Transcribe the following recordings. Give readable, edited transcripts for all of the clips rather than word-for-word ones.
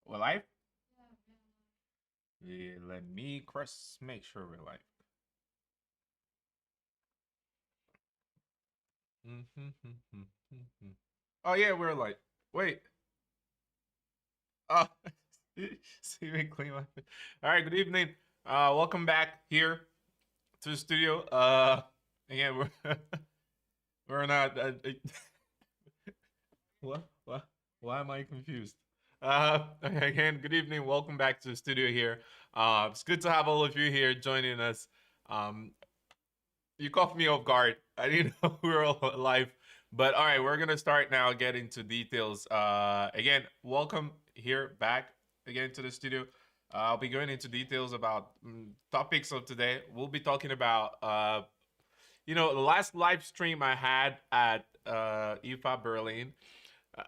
We're live? Yeah, let me cross make sure we're live. Oh yeah, we're live. Wait. Oh, see me clean my. All right. Good evening. Welcome back here to the studio. Again, we're we're not. What? What? Why am I confused? Again, good evening. Welcome back to the studio here. It's good to have all of you here joining us. Um, you caught me off guard. I didn't know we were all live. But all right, we're gonna start now. Get into details. Again, welcome here back again to the studio. I'll be going into details about topics of today. We'll be talking about the last live stream I had at IFA Berlin.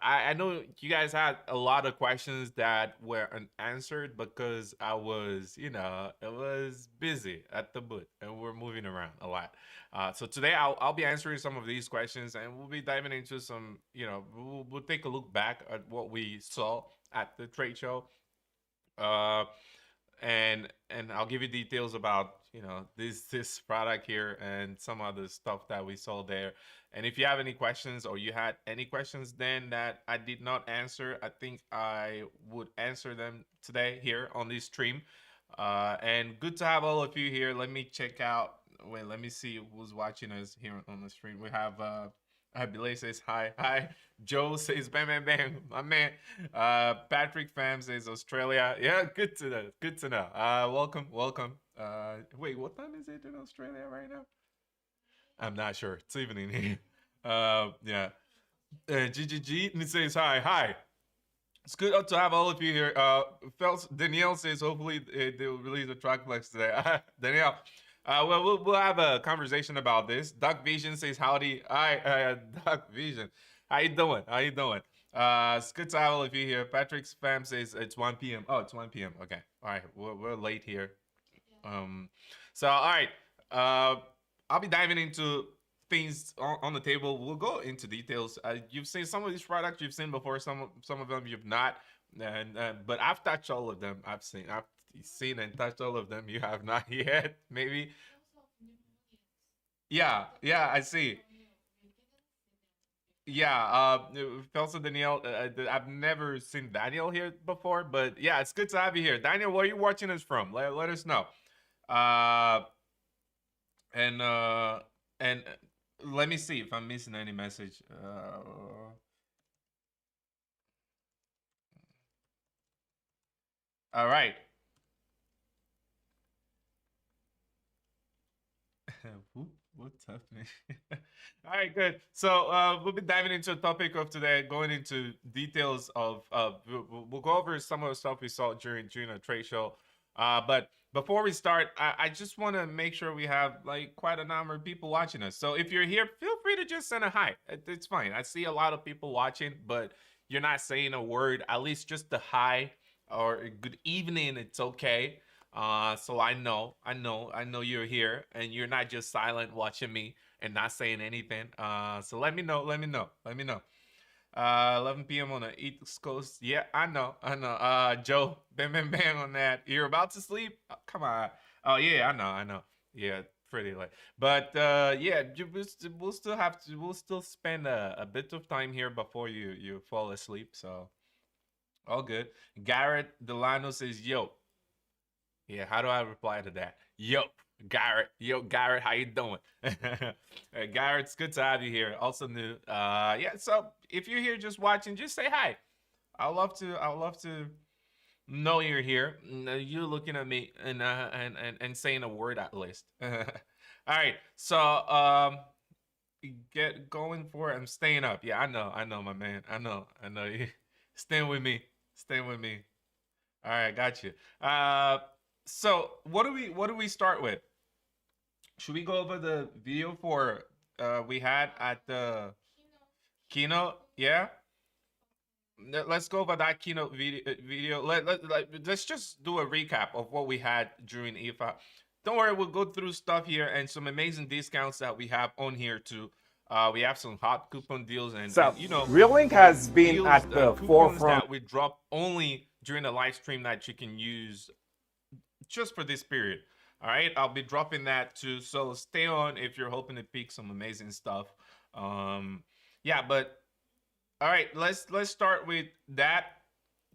I know you guys had a lot of questions that were unanswered because I was busy at the booth and we're moving around a lot. So today I'll be answering some of these questions and we'll be diving into some, we'll take a look back at what we saw at the trade show. Uh, and I'll give you details about this product here and some other stuff that we saw there. And if you have any questions or you had any questions then that I did not answer, I think I would answer them today here on this stream. And good to have all of you here. Let me check out. Wait, let me see who's watching us here on the stream. We have Billy says hi. Hi. Joe says bang bang bang. My man. Patrick Pham says Australia. Yeah, good to know. Good to know. Welcome, welcome. Wait, what time is it in Australia right now? I'm not sure. It's evening here. Yeah. GGG says hi. Hi. It's good to have all of you here. Danielle says hopefully they'll release a track flex today. Danielle, we'll have a conversation about this. Doc Vision says howdy. Hi, Doc Vision. How you doing? How you doing? It's good to have all of you here. Patrick Spam says it's 1 p.m. Oh, it's 1 p.m. Okay. All right. We're late here. Um, so all right. I'll be diving into things on the table. We'll go into details. You've seen some of these products you've seen before. Some of them you've not. And but I've touched all of them. I've seen and touched all of them. You have not yet. Maybe. Yeah. Yeah. I see. Yeah, also Danielle, I've never seen Daniel here before, but yeah, it's good to have you here. Daniel, where are you watching us from? Let us know. Uh, and uh, and let me see if I'm missing any message. All right. What's happening? All right, good. So we'll be diving into the topic of today, going into details of we'll go over some of the stuff we saw during a trade show. But before we start, I just want to make sure we have like quite a number of people watching us. So if you're here, feel free to just send a hi. It's fine. I see a lot of people watching, but you're not saying a word. At least just a hi or a good evening. It's okay. So I know you're here and you're not just silent watching me and not saying anything. So let me know. 11 p.m. on the East Coast. Yeah, I know. Joe, bam, bam, bam on that. You're about to sleep? Oh, come on. Oh yeah, I know. Yeah, pretty late. But yeah, we'll still spend a bit of time here before you fall asleep. So all good. Garrett Delano says, "Yo, yeah, how do I reply to that? Yo, Garrett. Yo, Garrett, how you doing? Garrett, it's good to have you here. Also new. Yeah, so if you're here just watching, just say hi. I love to know you're here. You looking at me and saying a word at least. All right. So get going for it. I'm staying up. Yeah, I know, my man. I know you. Staying with me. Staying with me. All right, got you. So what do we start with? Should we go over the video for we had at the keynote? Yeah. Let's go over that keynote video. Let's just do a recap of what we had during IFA. Don't worry, we'll go through stuff here and some amazing discounts that we have on here too. We have some hot coupon deals and So, Reolink has been deals, at the coupons forefront. that we drop only during the live stream that you can use just for this period. All right, I'll be dropping that too. So stay on if you're hoping to pick some amazing stuff. Yeah, but all right, let's start with that.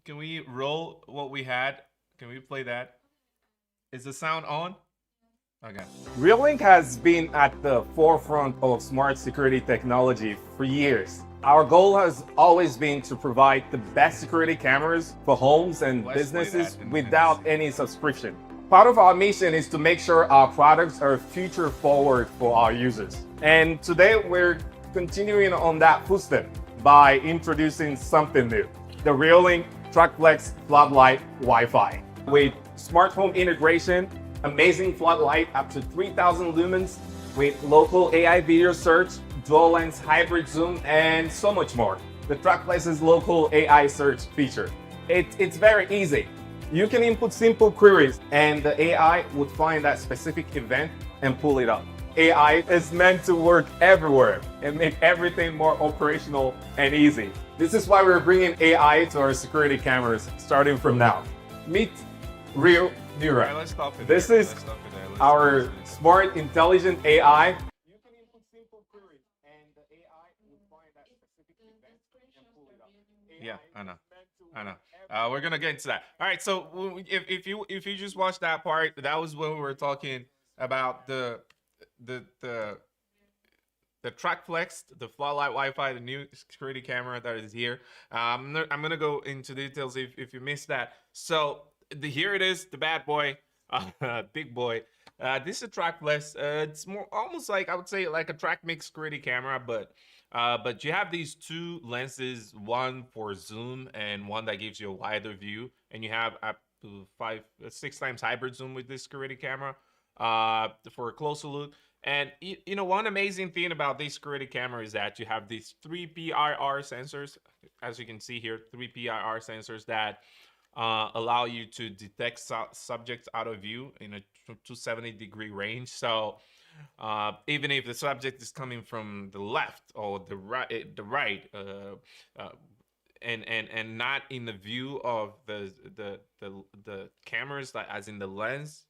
Can we roll what we had? Can we play that? Is the sound on? Okay. Reolink has been at the forefront of smart security technology for years. Our goal has always been to provide the best security cameras for homes and businesses without any subscription. Part of our mission is to make sure our products are future forward for our users. And today we're continuing on that footstep by introducing something new, the Reolink TrackFlex Floodlight Wi-Fi. With smart home integration, amazing floodlight up to 3,000 lumens with local AI video search, dual lens hybrid zoom, and so much more. The TrackFlex's local AI search feature. It's very easy. You can input simple queries and the AI would find that specific event and pull it up. AI is meant to work everywhere and make everything more operational and easy. This is why we're bringing AI to our security cameras starting from now. Meet Real Neuron. Right, let's stop it This there. is Let's stop it there. our smart, intelligent AI. You can input simple queries and the AI will find that specific event and pull it up. Yeah, I know. We're gonna get into that. All right. So if you just watched that part, that was when we were talking about the the the TrackFlex, the Floodlight Wi-Fi, the new security camera that is here. I'm gonna go into details if you missed that. So here it is, the bad boy, big boy. This is a TrackFlex. It's more almost like, I would say, like a TrackMix security camera, but you have these two lenses, one for zoom and one that gives you a wider view, and you have up to 6 times hybrid zoom with this security camera for a closer look. And you know, one amazing thing about this security camera is that you have these 3 PIR sensors, as you can see here, 3 PIR sensors that allow you to detect subjects out of view in a 270-degree range. So even if the subject is coming from the left or the right, and not in the view of the cameras, like as in the lens,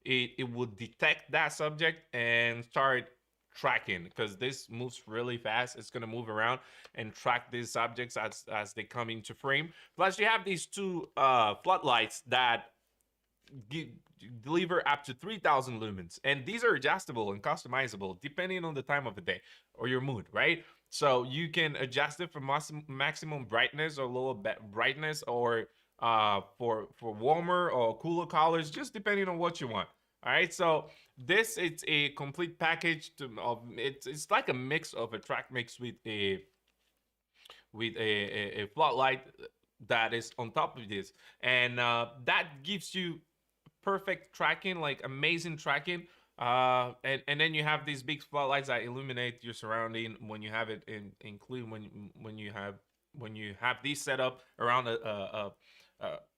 it will detect that subject and start tracking, because this moves really fast. It's going to move around and track these subjects as they come into frame. Plus you have these two floodlights that deliver up to 3,000 lumens, and these are adjustable and customizable depending on the time of the day or your mood, right? So you can adjust it for maximum brightness or lower brightness, or for warmer or cooler colors, just depending on what you want. All right, so this, it's a complete package it's like a mix of a track mix with a floodlight that is on top of this, and that gives you perfect tracking, like amazing tracking. And then you have these big spotlights that illuminate your surrounding when you have it including when you have these set up around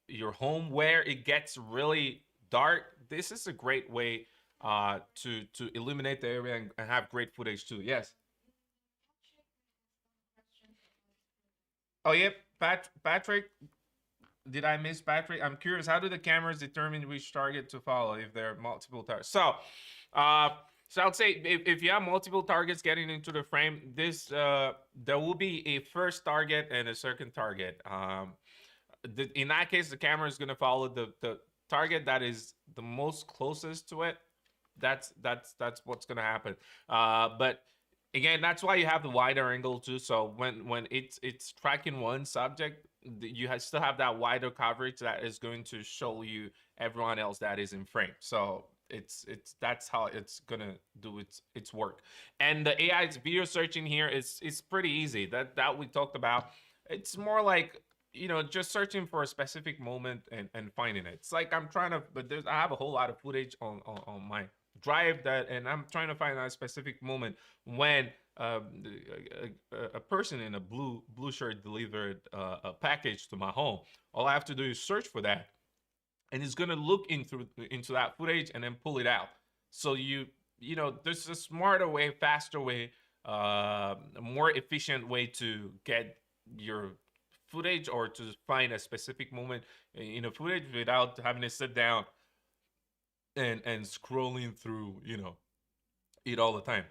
your home where it gets really dark. This is a great way to illuminate the area and have great footage too. Yes. Oh, yep. Patrick, did I miss Patrick? I'm curious. How do the cameras determine which target to follow if there are multiple targets? So I would say if you have multiple targets getting into the frame, this there will be a first target and a second target. In that case, the camera is going to follow the target that is the most closest to it. That's what's going to happen. But again, that's why you have the wider angle too. So when it's tracking one subject, you still have that wider coverage that is going to show you everyone else that is in frame. So that's how it's gonna do its work. And the AI's video searching here is pretty easy. That we talked about. It's more like, you know, just searching for a specific moment and finding it. It's like I'm trying to, but I have a whole lot of footage on my drive and I'm trying to find that specific moment when a person in a blue shirt delivered a package to my home. All I have to do is search for that, and it's gonna look into that footage and then pull it out. So you know, there's a smarter way, faster way, a more efficient way to get your footage or to find a specific moment in a footage without having to sit down and scrolling through, it all the time.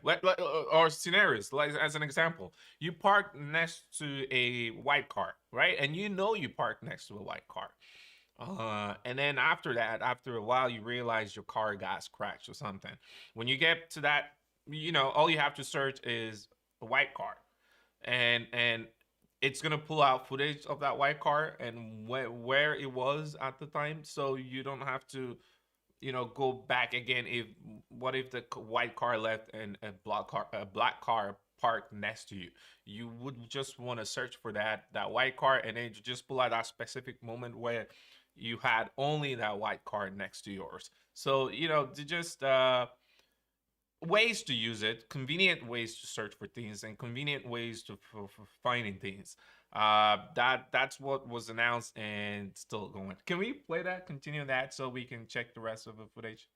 Or scenarios, like as an example, you park next to a white car, right? And you park next to a white car. And then after that, after a while, you realize your car got scratched or something. When you get to that, all you have to search is a white car, and it's gonna pull out footage of that white car and where it was at the time, so you don't have to go back again. If what if the white car left and a black car parked next to you? You would just want to search for that white car, and then you just pull out that specific moment where you had only that white car next to yours. So just ways to use it, convenient ways to search for things, and convenient ways for finding things. That's what was announced and still going. Can we play that, continue that, so we can check the rest of the footage?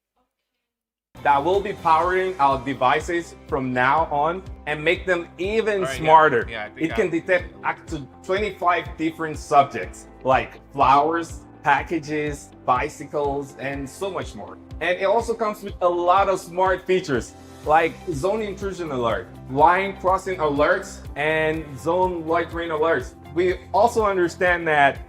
That will be powering our devices from now on and make them even Right, smarter. yeah, I think It can detect up to 25 different subjects like flowers, packages, bicycles, and so much more. And it also comes with a lot of smart features like zone intrusion alert, line crossing alerts, and zone loitering alerts. We also understand that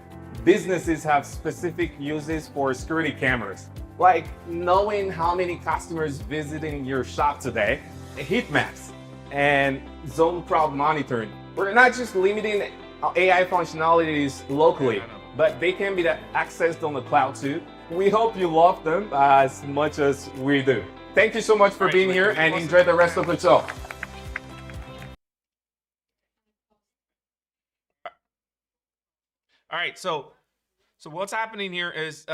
businesses have specific uses for security cameras, like knowing how many customers visiting your shop today, heat maps, and zone crowd monitoring. We're not just limiting AI functionalities locally, but they can be accessed on the cloud too. We hope you love them as much as we do. Thank you so much for being here, and enjoy the rest of the show. All right, so what's happening here is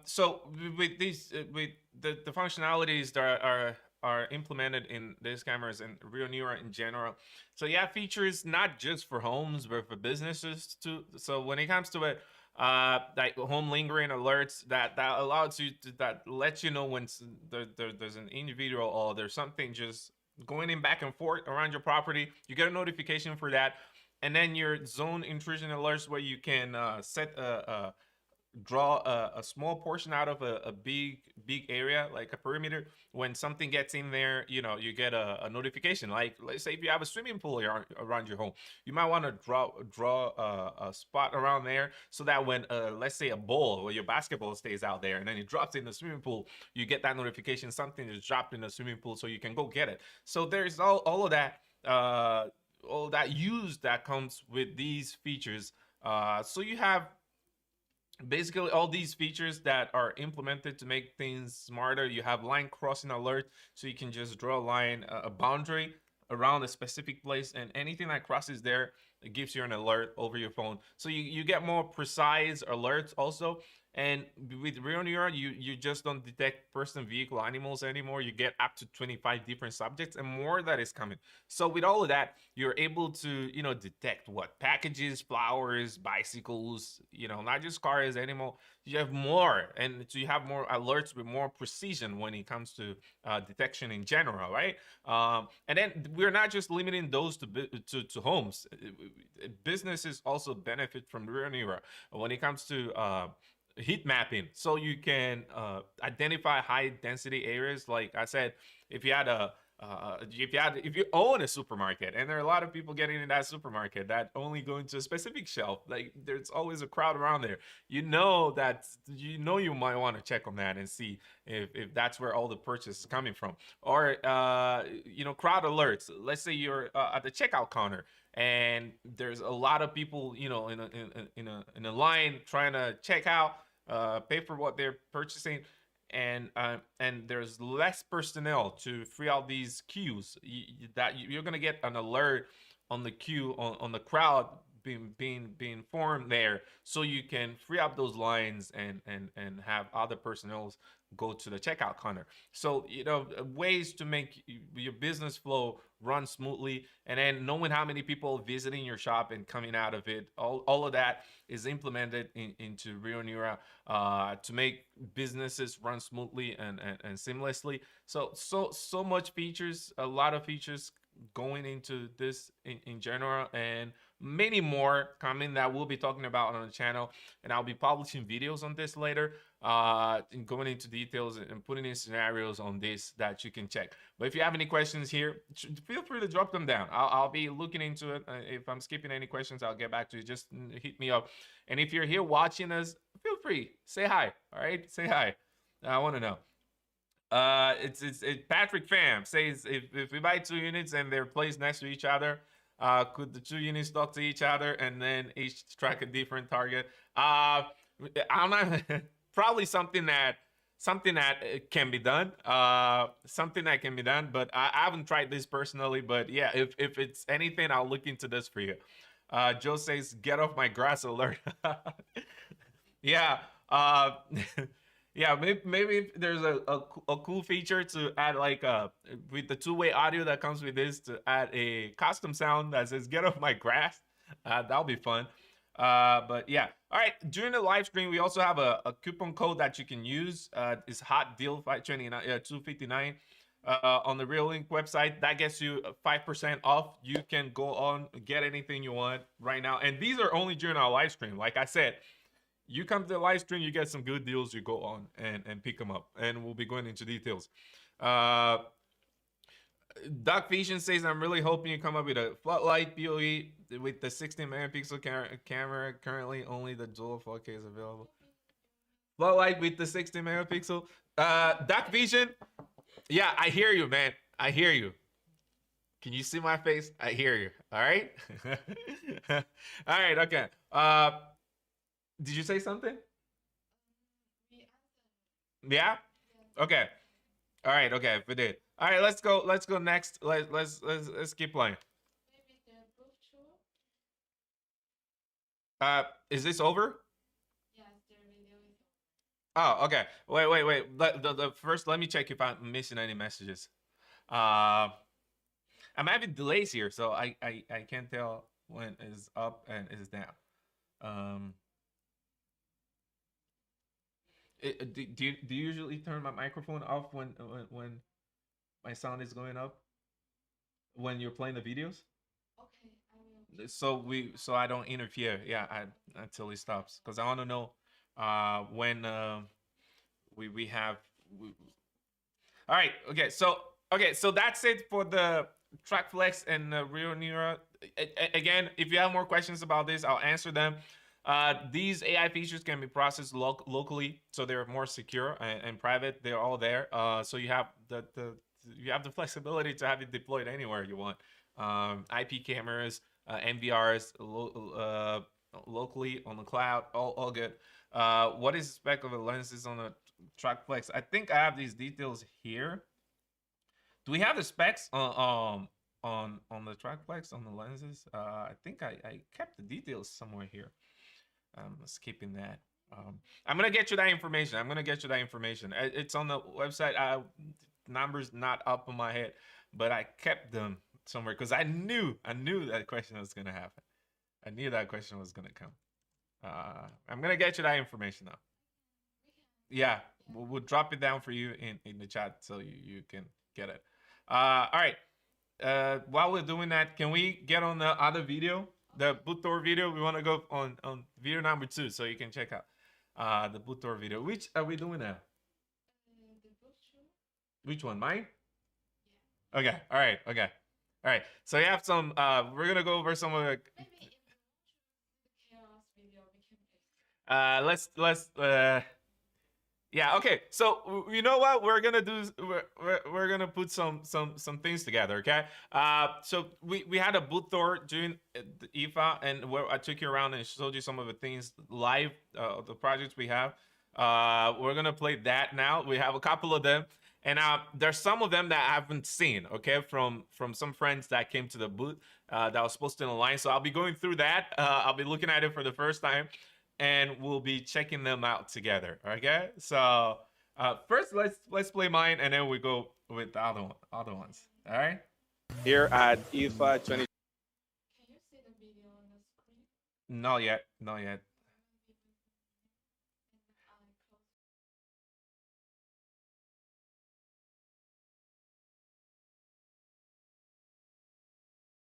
so with these with the functionalities that are implemented in these cameras and Reolink in general. So you have features not just for homes but for businesses too. So when it comes to it, like home lingering alerts that allows you to, that lets you know when there's an individual or there's something just going in back and forth around your property. You get a notification for that. And then your zone intrusion alerts, where you can set draw a small portion out of a big area, like a perimeter. When something gets in there, you get a notification. Like, let's say if you have a swimming pool around your home, you might want to draw a spot around there, so that when let's say a ball or your basketball stays out there and then it drops in the swimming pool, you get that notification something is dropped in the swimming pool, so you can go get it. So there's all of that all that use that comes with these features. So you have basically all these features that are implemented to make things smarter. You have line crossing alert, so you can just draw a line, a boundary around a specific place, and anything that crosses there, it gives you an alert over your phone. So you get more precise alerts also. And with Real Neuron, you just don't detect person, vehicle, animals anymore. You get up to 25 different subjects and more that is coming. So with all of that, you're able to detect what packages, flowers, bicycles, not just cars anymore. You have more, and so you have more alerts with more precision when it comes to detection in general, right? And then we're not just limiting those to homes. Businesses also benefit from Real Neuron when it comes to heat mapping, so you can identify high density areas. Like I said, if you had if you own a supermarket, and there are a lot of people getting in that supermarket that only go into a specific shelf, like there's always a crowd around there, that you might want to check on that and see if that's where all the purchase is coming from. Or crowd alerts. Let's say you're at the checkout counter and there's a lot of people in a line trying to check out, pay for what they're purchasing, and there's less personnel to free out these queues. You're gonna get an alert on the queue, on the crowd being formed there, so you can free up those lines and have other personnel go to the checkout counter. So ways to make your business flow run smoothly, and then knowing how many people visiting your shop and coming out of it, all of that is implemented into Rio Neura to make businesses run smoothly and seamlessly. So much features, a lot of features going into this in general, and many more coming that we'll be talking about on the channel. And I'll be publishing videos on this later, and going into details and putting in scenarios on this that you can check. But if you have any questions here, feel free to drop them down. I'll be looking into it. If I'm skipping any questions, I'll get back to you. Just hit me up. And if you're here watching us, feel free, say hi. All right, say hi. I want to know. It's Patrick Pham says, if we buy 2 units and they're placed next to each other, could the 2 units talk to each other and then each track a different target? I'm not probably something that can be done. Something that can be done, but I haven't tried this personally. But yeah, if it's anything, I'll look into this for you. Joe says, get off my grass alert. Yeah. Yeah, maybe there's a cool feature to add, like with the 2-way audio that comes with this, to add a custom sound that says "Get off my grass." That'll be fun. But yeah, all right. During the live stream, we also have a coupon code that you can use. It's hot deal 529 259 on the Reolink website. That gets you 5% off. You can go on, get anything you want right now, and these are only during our live stream. Like I said, you come to the live stream, you get some good deals, you go on and pick them up, and we'll be going into details. Doc Vision says, I'm really hoping you come up with a floodlight PoE with the 16 megapixel camera. Currently only the dual 4K is available. Floodlight with the 16 megapixel. Doc Vision, yeah, I hear you, man. I hear you. Can you see my face? I hear you. All right. All right. Okay. Did you say something? Yeah. Okay. All right. Okay. We did. All right. Let's go. Let's go next. Let's keep playing. Is this over? Oh, okay. Wait. The first, let me check if I'm missing any messages. I'm having delays here, so I can't tell when is up and is down. Do you usually turn my microphone off when my sound is going up when you're playing the videos? Okay, so I don't interfere. Yeah, until it stops, because I want to know when we have. All right. Okay. So that's it for the track flex and Rio Nira. Again, if you have more questions about this, I'll answer them. These AI features can be processed locally, so they're more secure and private. They're all there. So you have the flexibility to have it deployed anywhere you want. IP cameras, NVRs, locally on the cloud, all good. What is the spec of the lenses on the track flex? I think I have these details here. Do we have the specs on the track flex on the lenses? I think I kept the details somewhere here. I'm skipping that. I'm gonna get you that information. It's on the website. Numbers not up on my head, but I kept them somewhere because I knew that question was gonna happen. I knew that question was gonna come. I'm gonna get you that information now. Yeah, we'll drop it down for you in the chat so you can get it. All right. While we're doing that, can we get on the other video, the boot tour video? We want to go on video number 2, so you can check out the boot tour video. Which are we doing now? Which one? Mine? Okay. All right. Okay. All right. So you have some. We're gonna go over some of the. Let's. Yeah. Okay. So you know what we're gonna do? We're gonna put some things together. Okay. So we had a boot tour during the IFA, and where I took you around and showed you some of the things live, the projects we have. We're gonna play that now. We have a couple of them, and there's some of them that I haven't seen. Okay, from some friends that came to the booth that was posted online. So I'll be going through that. I'll be looking at it for the first time, and we'll be checking them out together. Okay, so first let's play mine, and then we go with the other ones. All right. Here at IFA 20. Can you see the video on the screen? Not yet. Not yet.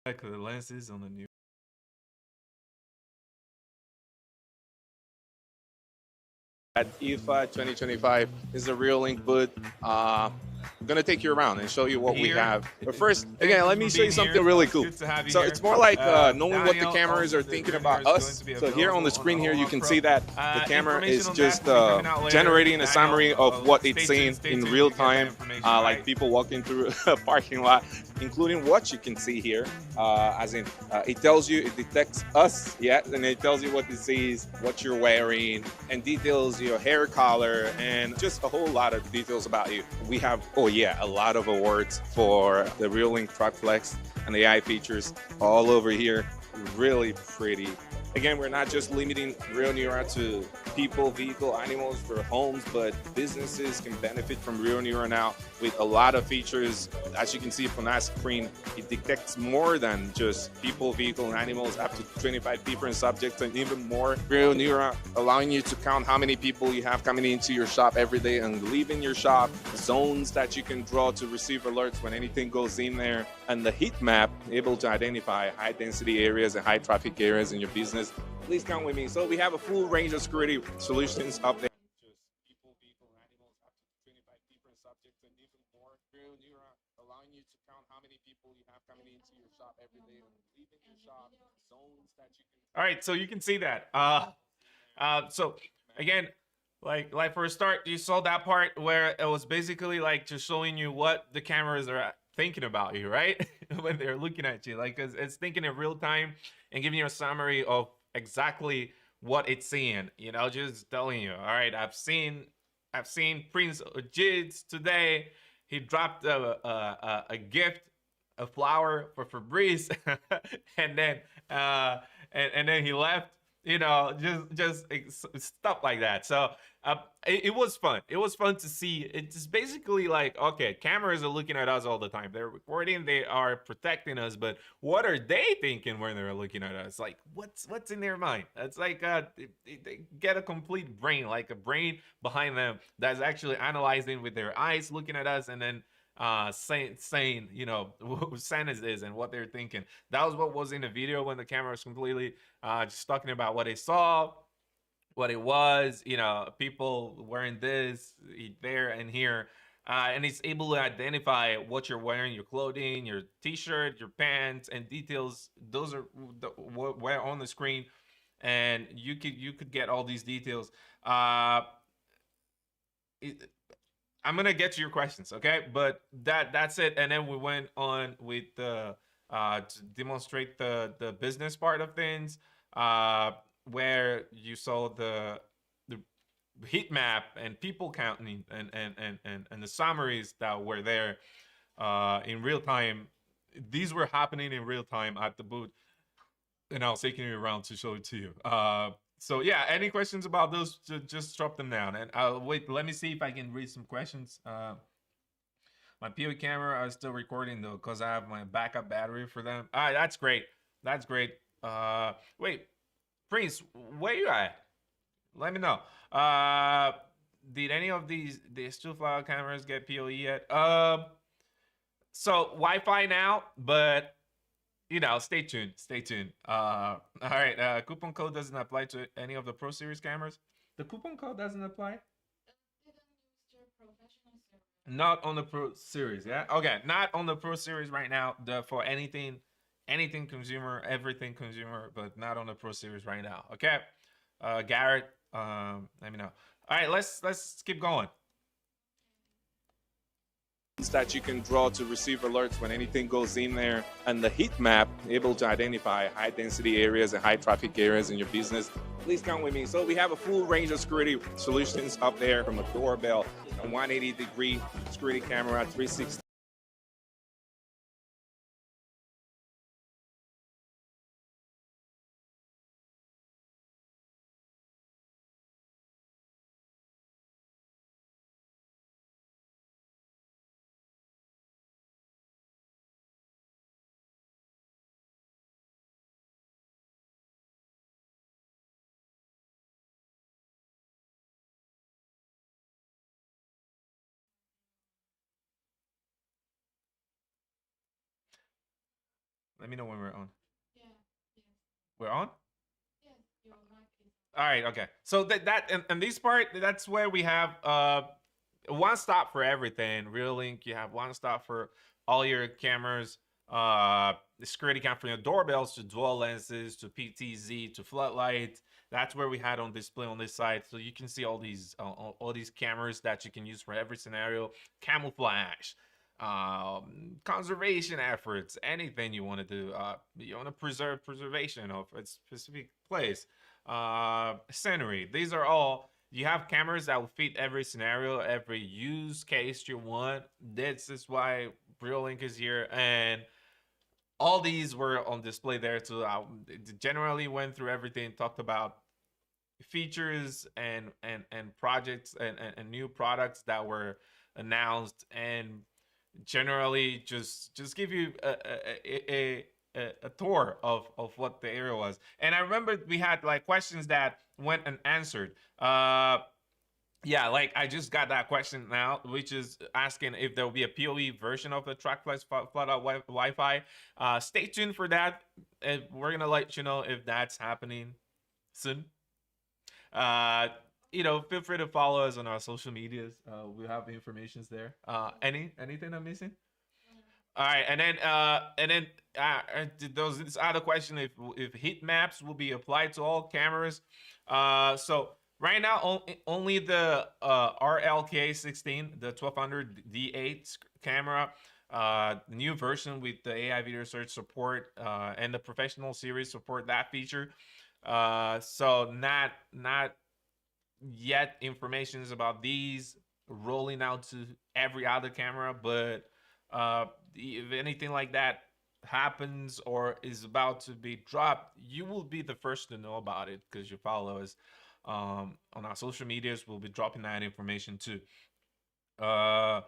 Check the lenses on the new. At IFA 2025 is a Reolink booth. I'm gonna take you around and show you what we Here. have. But first, Thank again, you let for me show you being something here. really It's cool. good to have you So here. it's more like knowing what the Daniel, cameras are also the thinking junior about is going us. to be So here on available the screen the here, you Reolink can Pro. see that the camera Information is on just that will be coming out later. generating a Daniel, summary of what it's stay seeing tuned in to real get that time, information, like right? people walking through a parking lot, including what you can see here. As in, it tells you, it detects us, yeah, and it tells you what it sees, what you're wearing, and details your hair color, and just a whole lot of details about you. We have, oh yeah, a lot of awards for the Reolink Truck Flex and the AI features all over here. Really pretty. Again, we're not just limiting Real Neuron to people, vehicle, animals for homes, but businesses can benefit from Real Neuron now with a lot of features. As you can see from that screen, it detects more than just people, vehicle, and animals, up to 25 different subjects and even more. Real Neuron allowing you to count how many people you have coming into your shop every day and leaving your shop, zones that you can draw to receive alerts when anything goes in there, and the heat map able to identify high density areas and high traffic areas in your business. Please come with me. So we have a full range of security solutions up there. Just people, vehicle, animals, up to 25 different subjects and even more. Real Neuron allowing you to count how many people you have coming into your shop every day and leaving your shop, zones that you can. All right, so you can see that. So again, like for a start, you saw that part where it was basically like just showing you what the cameras are thinking about you, right? When they're looking at you, like it's thinking in real time and giving you a summary of exactly what it's seeing. You know, just telling you, all right, I've seen Prince Jids today. He dropped a gift, a flower for Fabrice, and then and then he left. You know, just stuff like that. So it was fun. It was fun to see. It's basically like, okay, cameras are looking at us all the time. They're recording. They are protecting us. But what are they thinking when they're looking at us? Like, what's in their mind? It's like they get a complete brain, like a brain behind them that's actually analyzing with their eyes, looking at us, and then saying you know who Santa's is and what they're thinking. That was what was in the video when the camera was completely just talking about what they saw, what it was, you know, people wearing this there and here. And it's able to identify what you're wearing, your clothing, your t-shirt, your pants, and details. Those are where on the screen, and you could get all these details. It, I'm gonna get to your questions, okay? But that's it. And then we went on with the to demonstrate the business part of things, where you saw the heat map and people counting and the summaries that were there in real time. These were happening in real time at the booth, and I was taking you around to show it to you. So yeah, any questions about those? Just drop them down, and I'll wait. Let me see if I can read some questions. My POV camera is still recording though, cause I have my backup battery for them. All right, that's great. That's great. Wait, Prince, where you at? Let me know. Did any of these two flower cameras get PoE yet? So Wi-Fi now, but you know, stay tuned. Stay tuned. All right. Coupon code doesn't apply to any of the Pro Series cameras. The coupon code doesn't apply. Not on the Pro Series, yeah. Okay, not on the Pro Series right now. The for anything consumer, everything consumer, but not on the Pro Series right now. Okay, Garrett, let me know. All right, let's keep going. That you can draw to receive alerts when anything goes in there, and the heat map able to identify high density areas and high traffic areas in your business. Please come with me. So we have a full range of security solutions up there, from a doorbell, a 180-degree security camera, 360 Let me know when we're on. We're on. All right. Okay. So and this part, that's where we have one stop for everything. Reolink, you have one stop for all your cameras. The security cam from your doorbells to dual lenses to PTZ to floodlight. That's where we had on display on this side. So you can see all these cameras that you can use for every scenario. Camouflage, conservation efforts, anything you want to do. You want to preservation of a specific place. Scenery. These are all. You have cameras that will fit every scenario, every use case you want. This is why Reolink is here, and all these were on display there too. I generally went through everything, talked about features and projects and new products that were announced, and generally just give you a tour of what the area was. And I remember we had like questions that went unanswered. Yeah, like I just got that question now, which is asking if there will be a PoE version of the trackless flat-out Wi-Fi. Stay tuned for that. We're gonna let you know if that's happening soon. Feel free to follow us on our social medias. We have informations there. Anything I'm missing? All right, and then there was this other question if heat maps will be applied to all cameras. So right now only the RLK16, the 1200 D8 camera, the new version with the AI video search support and the professional series support that feature. So not yet informations about these rolling out to every other camera, but if anything like that happens or is about to be dropped, you will be the first to know about it because you follow us on our social medias. We'll be dropping that information too. So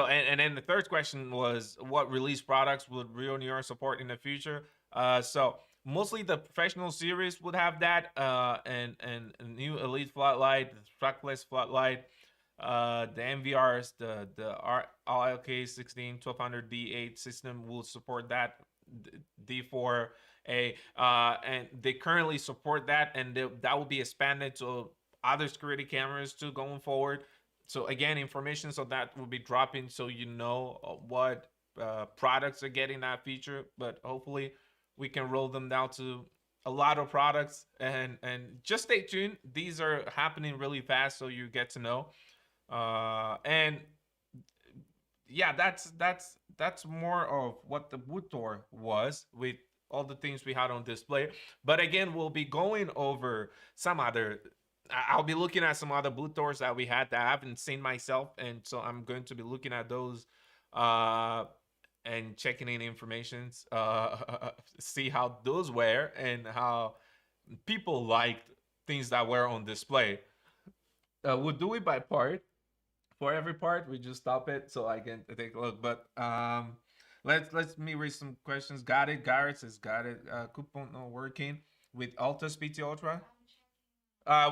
then the third question was what release products would Rio New York support in the future? So mostly the professional series would have that, and a new elite floodlight, the trackless floodlight, the MVRs, the RLK16 1200 D8 system will support that, D4A, and they currently support that, and that will be expanded to other security cameras too going forward. So again, information so that will be dropping, so you know what products are getting that feature. But hopefully, we can roll them down to a lot of products, and just stay tuned. These are happening really fast, so you get to know. And yeah, that's more of what the boot tour was with all the things we had on display. But again, we'll be going over some other. I'll be looking at some other boot tours that we had that I haven't seen myself, and so I'm going to be looking at those and checking in information, see how those were and how people liked things that were on display. We'll do it by part. For every part, we just stop it so I can take a look. But let's me read some questions. Got it. Garrett says got it. Coupon not working with Altus PT Ultra.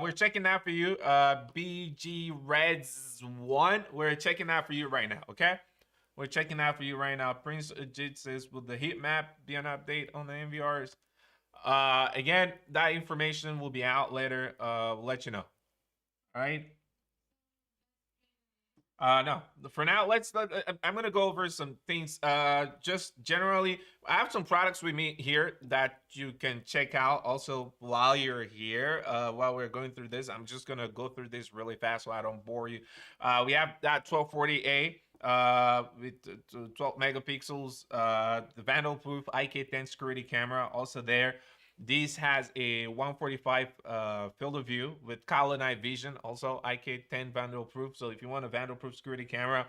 We're checking that for you. BG Reds 1. We're checking that for you right now. Okay. We're checking out for you right now. Prince Ajit says, will the heat map be an update on the MVRs? Again, that information will be out later. We'll let you know. All right. No, for now, I'm going to go over some things. Just generally, I have some products with me here that you can check out also while you're here. While we're going through this, I'm just going to go through this really fast so I don't bore you. We have that 1240A. With 12 megapixels, the vandal-proof IK10 security camera also there. This has a 145 field of view with color night vision, also IK10 vandal-proof. So if you want a vandal-proof security camera,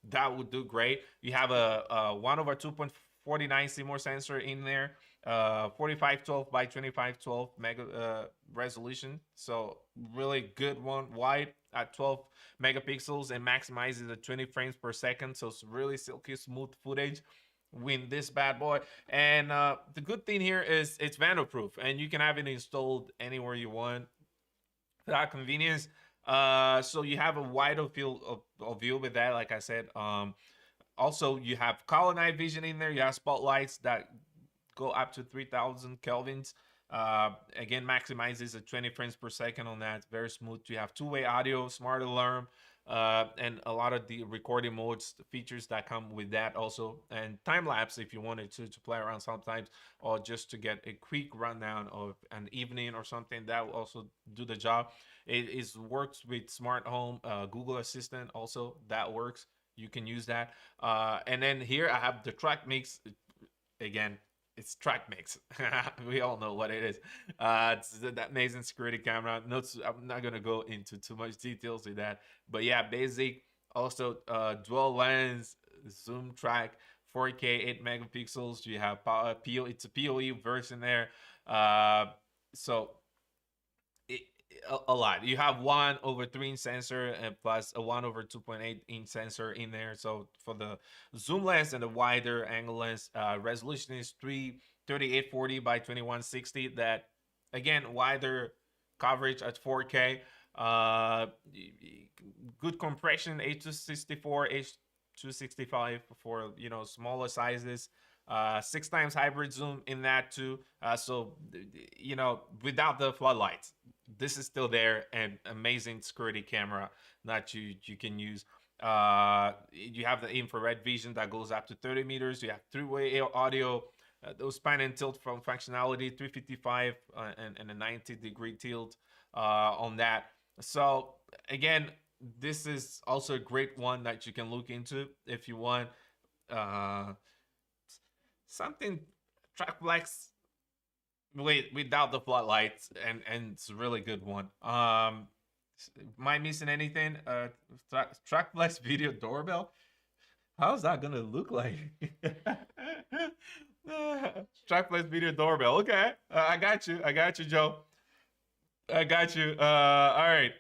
that would do great. You have a 1 over 2.49 CMOS sensor in there, 4512 by 2512 mega resolution. So really good one, wide at 12 megapixels and maximizes the 20 frames per second. So it's really silky smooth footage with this bad boy. And the good thing here is it's vandal proof and you can have it installed anywhere you want for that convenience. So you have a wider field of view with that, like I said. Also, you have color night vision in there. You have spotlights that go up to 3000 kelvins. Again, maximizes at 20 frames per second on that. Very smooth. You have two-way audio, smart alarm, and a lot of the recording modes, the features that come with that also, and time lapse if you wanted to play around sometimes, or just to get a quick rundown of an evening or something. That will also do the job. It is works with smart home, Google Assistant also, that works. You can use that. And then here I have the track mix. Again, it's track mix. We all know what it is. It's that amazing security camera. I'm not gonna go into too much details with that, but yeah, basic. Also, dual lens, zoom track, 4K, 8 megapixels. You have it's a PoE version there. So it, a lot. You have 1/3 sensor and plus a 1/2.8 sensor in there. So for the zoom lens and the wider angle lens, resolution is 3840 by 2160. That again, wider coverage at 4K. Good compression, H264, H265 for smaller sizes. 6x hybrid zoom in that too. So without the floodlights, this is still there, and amazing security camera that you can use. You have the infrared vision that goes up to 30 meters. You have three-way audio, those pan and tilt from functionality, 355 and a 90-degree tilt on that. So again, this is also a great one that you can look into if you want something track flex without the floodlights, and it's a really good one. Am I missing anything? Track flex video doorbell. How's that gonna look like? Track flex video doorbell. Okay, I got you, Joe. I got you. All right.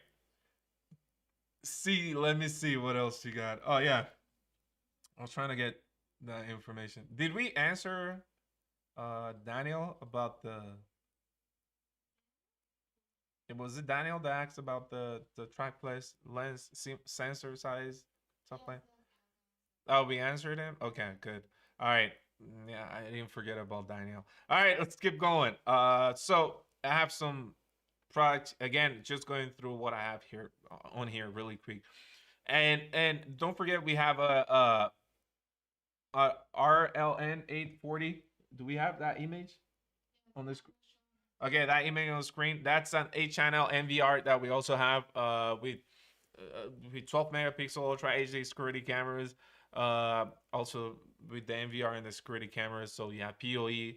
Let me see what else you got. Oh yeah, I was trying to get that information. Did we answer Daniel about was it Daniel that asked about the track place lens sensor size stuff like? Oh, we answered him. Okay, good. All right. Yeah, I didn't forget about Daniel. All right, let's keep going. So I have some products again. Just going through what I have here on here really quick, and don't forget we have a RLN 840. Do we have that image on this? Okay, that image on the screen. That's an 8-channel NVR that we also have with 12 megapixel Ultra HD security cameras. Also with the NVR and the security cameras. So you have PoE.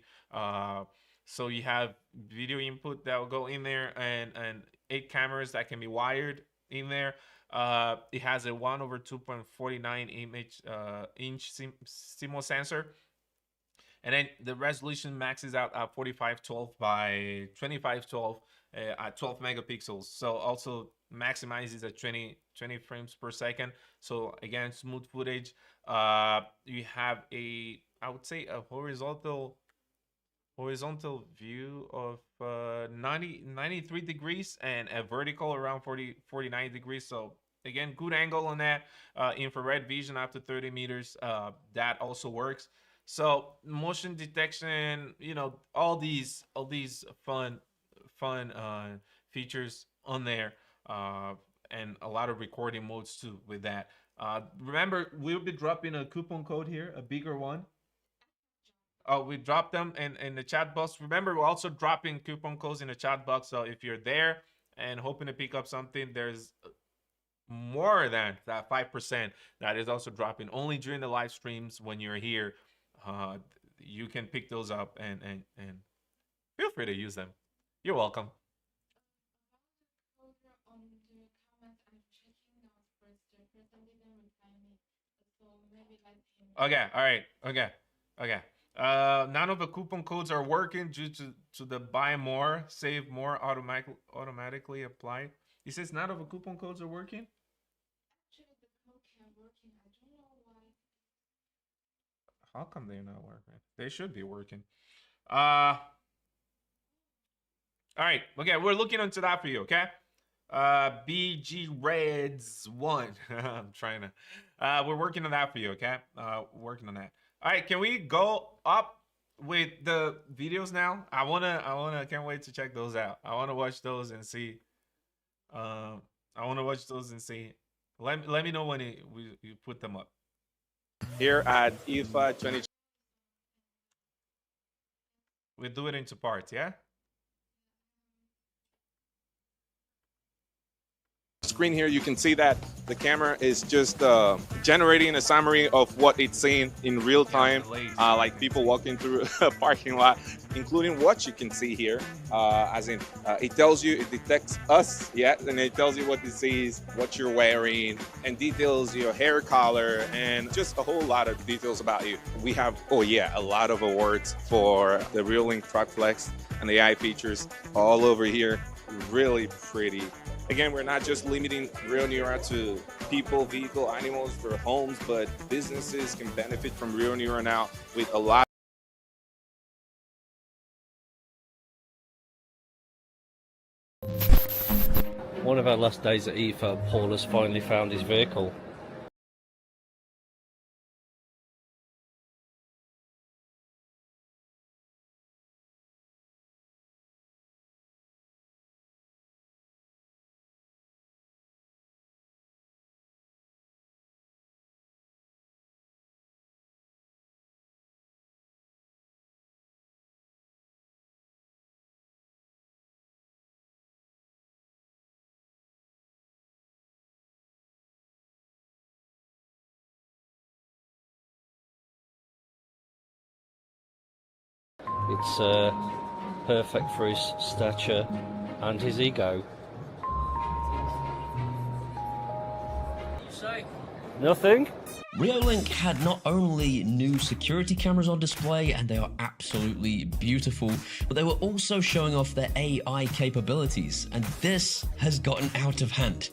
So you have video input that will go in there, and 8 cameras that can be wired in there. It has a 1/2.49 inch CMOS sensor, and then the resolution maxes out at 4512 by 2512 at 12 megapixels. So also maximizes at 20 frames per second. So again, smooth footage. You have I would say a horizontal view of 93 degrees, and a vertical around 49 degrees. So again, good angle on that. Infrared vision up to 30 meters. That also works. So motion detection, all these fun features on there, and a lot of recording modes too with that. Remember, we'll be dropping a coupon code here, a bigger one. Oh, we dropped them in the chat box. Remember, we're also dropping coupon codes in the chat box. So if you're there and hoping to pick up something, there's more than that 5% that is also dropping only during the live streams when you're here. You can pick those up and feel free to use them. You're welcome. Okay, all right, okay. None of the coupon codes are working due to the buy more, save more automatically applied. He says none of the coupon codes are working. Actually, the code can working. I don't know why. How come they're not working? They should be working. All right, okay, we're looking into that for you, okay? BG Reds 1. I'm trying to we're working on that for you, okay? Working on that. All right, can we go up Wait, the videos now. I can't wait to check those out. I wanna watch those and see. Um, I wanna watch those and see. Let me know when you put them up. Here at IFA 20. We do it into parts, yeah. Screen here, you can see that the camera is just generating a summary of what it's seeing in real time, like people walking through a parking lot, including what you can see here, as in it tells you, it detects us, yeah, and it tells you what it sees, what you're wearing, and details your hair color, and just a whole lot of details about you. We have, oh yeah, a lot of awards for the Reolink Truck Flex and the AI features all over here. Really pretty. Again, we're not just limiting Real Neura to people, vehicle, animals for homes, but businesses can benefit from Real Neura now with a lot. One of our last days at IFA, Paul has finally found his vehicle. It's perfect for his stature and his ego. Nothing? Reolink had not only new security cameras on display, and they are absolutely beautiful, but they were also showing off their AI capabilities, and this has gotten out of hand.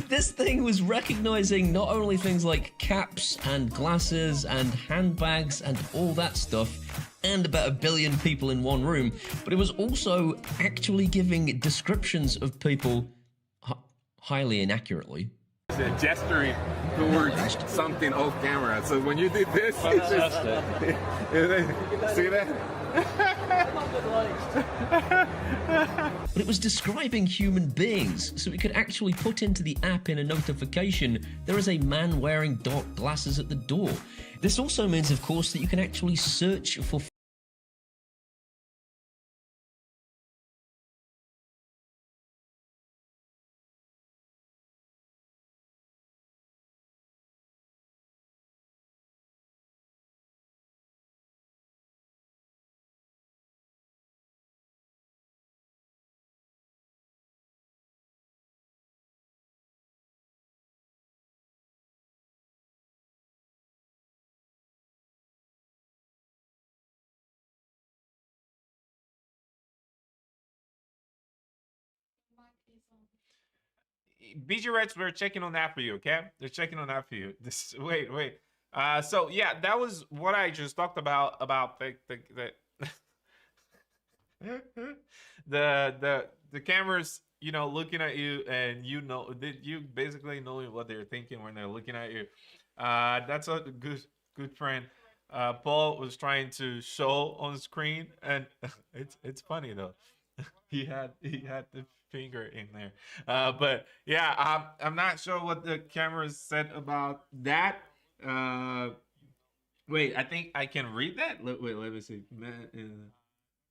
This thing was recognizing not only things like caps and glasses and handbags and all that stuff, and about 1 billion people in one room, but it was also actually giving descriptions of people highly inaccurately. Gesturing towards something off camera. So when you did this, it's just, see that? But it was describing human beings, so it could actually put into the app in a notification, there is a man wearing dark glasses at the door. This also means, of course, that you can actually search for BG Reds, we're checking on that for you, okay? They're checking on that for you. This wait. So yeah, that was what I just talked about the cameras, you know, looking at you, and you basically know what they're thinking when they're looking at you. That's a good friend. Paul was trying to show on screen, and it's funny though. he had the finger in there. But yeah, I'm not sure what the cameras said about that. Wait, I think I can read that. Wait, let me see.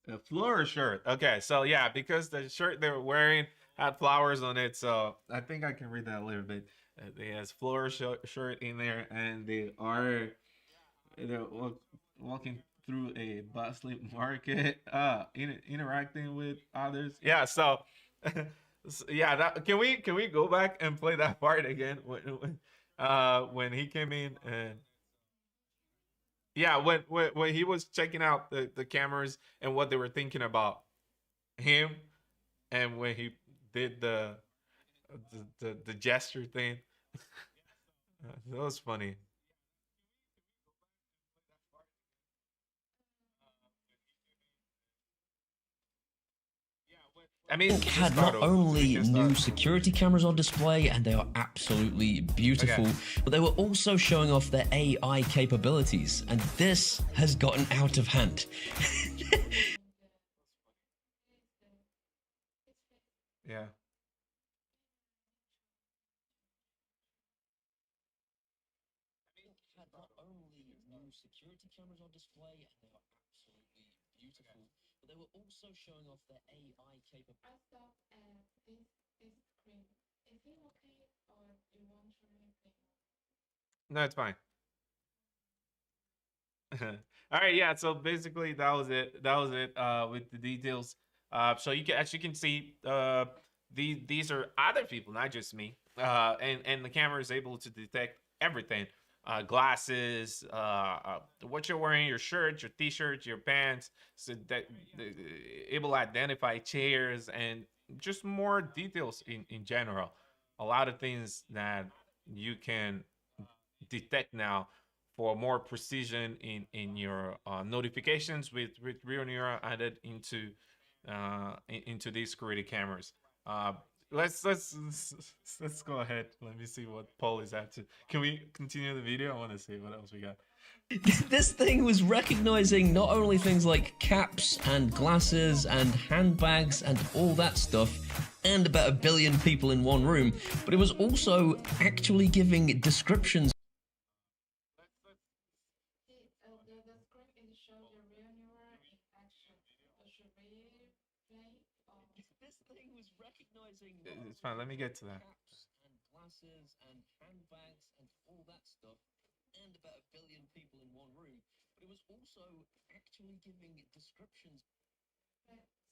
A flower shirt. Okay, so yeah, because the shirt they were wearing had flowers on it, so I think I can read that a little bit. It has flower shirt in there, and they're walking through a bustling market, interacting with others. Yeah, so, yeah, can we go back and play that part again when he came in, and yeah, when he was checking out the cameras and what they were thinking about him, and when he did the gesture thing. That was funny. I mean, Reolink had not only new security cameras on display, and they are absolutely beautiful, but they were also showing off their AI capabilities, and this has gotten out of hand. Yeah. Had not only new security cameras on display, and they are absolutely beautiful, but they were also showing off their AI capabilities. I stop this screen. Is it okay or you want to replay? No, it's fine. All right, yeah. So basically, that was it. That was it with the details. So you can, as you can see, these are other people, not just me. And the camera is able to detect everything. Glasses, what you're wearing, your shirt, your t-shirt, your pants, so that able to identify chairs and just more details in general. A lot of things that you can detect now for more precision in your notifications with Real Neural added into these security cameras. Uh, let's go ahead. Let me see what Paul is up to. Can we continue the video? I want to see what else we got. This thing was recognizing not only things like caps and glasses and handbags and all that stuff, and about 1 billion people in one room, but it was also actually giving descriptions. The screen is showing the real neural in action. Should we play or? This thing was recognizing It's fine. Let me get to that. caps and glasses and handbags and all that stuff, and about 1 billion people in one room, but it was also actually giving descriptions.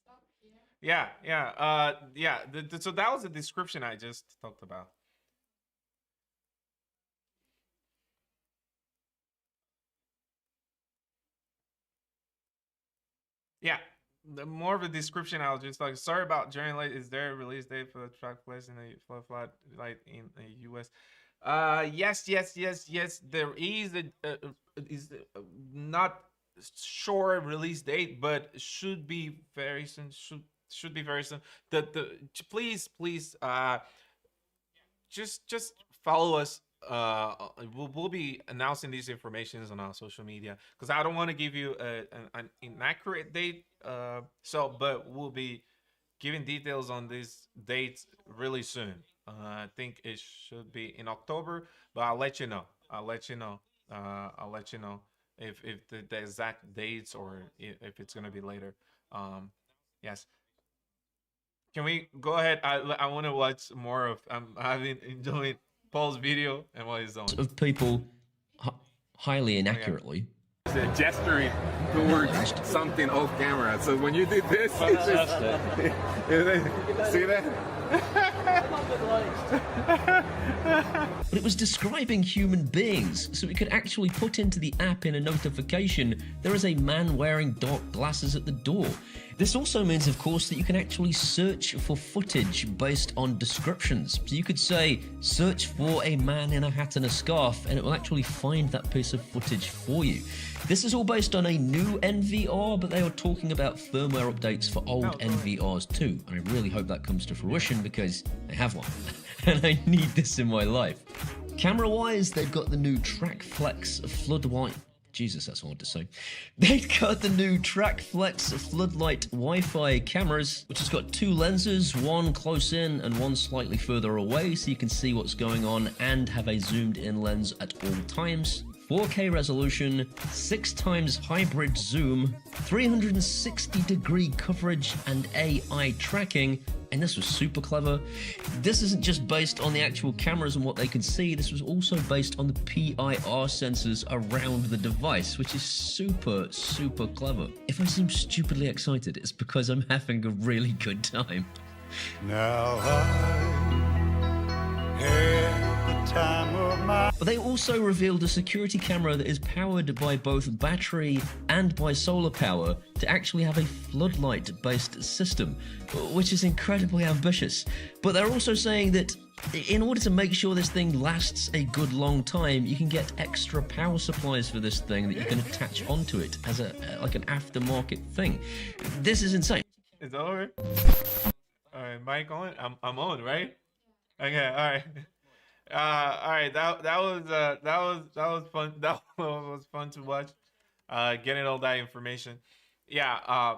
Stop here. Yeah, yeah. So that was the description I just talked about. Yeah, the more of a description. I was just like, sorry about joining late. Is there a release date for the track place in the flood light in the U.S.? Yes. There is not sure release date, but should be very soon. Should be very soon. Please just follow us. We'll be announcing these informations on our social media because I don't want to give you an inaccurate date. But we'll be giving details on these dates really soon. I think it should be in October, but I'll let you know. I'll let you know if the exact dates or if it's gonna be later. Yes. Can we go ahead? I want to watch more of. I'm enjoying Paul's video and what he's doing. Of people highly inaccurately. Gesturing towards something off camera. So when you did this, it's just, see that? But it was describing human beings, so it could actually put into the app in a notification, there is a man wearing dark glasses at the door. This also means, of course, that you can actually search for footage based on descriptions. So you could say, search for a man in a hat and a scarf, and it will actually find that piece of footage for you. This is all based on a new NVR, but they are talking about firmware updates for old NVRs too. And I really hope that comes to fruition because I have one, and I need this in my life. Camera-wise, they've got the new TrackFlex Floodlight. Jesus, that's hard to say. They've got the new TrackFlex Floodlight Wi-Fi cameras, which has got 2 lenses, one close in and one slightly further away, so you can see what's going on and have a zoomed in lens at all times. 4K resolution, 6 times hybrid zoom, 360-degree coverage and AI tracking, and this was super clever. This isn't just based on the actual cameras and what they can see, this was also based on the PIR sensors around the device, which is super clever. If I seem stupidly excited, it's because I'm having a really good time. Now I had the time of my... But they also revealed a security camera that is powered by both battery and by solar power to actually have a floodlight-based system, which is incredibly ambitious. But they're also saying that in order to make sure this thing lasts a good long time, you can get extra power supplies for this thing that you can attach onto it as like an aftermarket thing. This is insane. It's over. my mic on? I'm on, right? Okay, all right. All right. That was fun. That was fun to watch. Getting all that information. Yeah.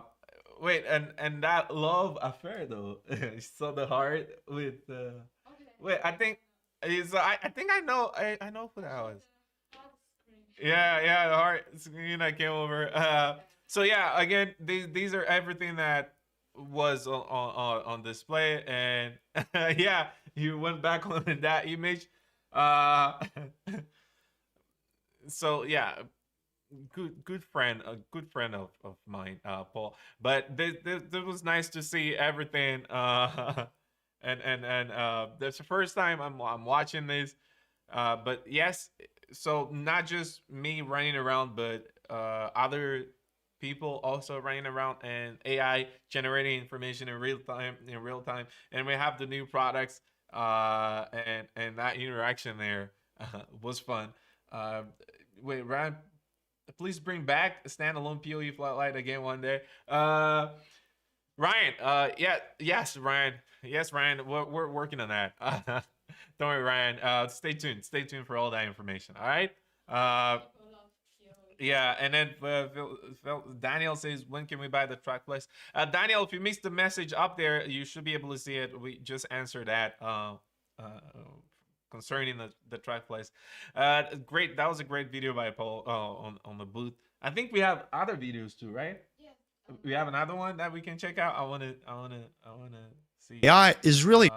Wait, and that love affair though. So the heart with. Wait, I think. I think I know. I know who that was. Yeah, the heart screen that came over. So yeah, again, these are everything that was on display, and yeah, you went back on that image. Uh, so yeah, good friend, a good friend of mine, Paul. But this was nice to see everything. And that's the first time I'm watching this. But yes, so not just me running around, but other people also running around, and AI generating information in real time. And we have the new products, and that interaction there was fun. Uh, Wait, Ryan, please bring back a standalone PoE flatlight again one day. Ryan, Ryan. Yes, Ryan, we're working on that. Don't worry, Ryan. Stay tuned. Stay tuned for all that information. All right. Yeah, and then Daniel says, "When can we buy the track list?" Daniel, if you missed the message up there, you should be able to see it. We just answered that concerning the track list. Great. That was a great video by Paul on the booth. I think we have other videos too, right? We have another one that we can check out. I wanna see. AI is really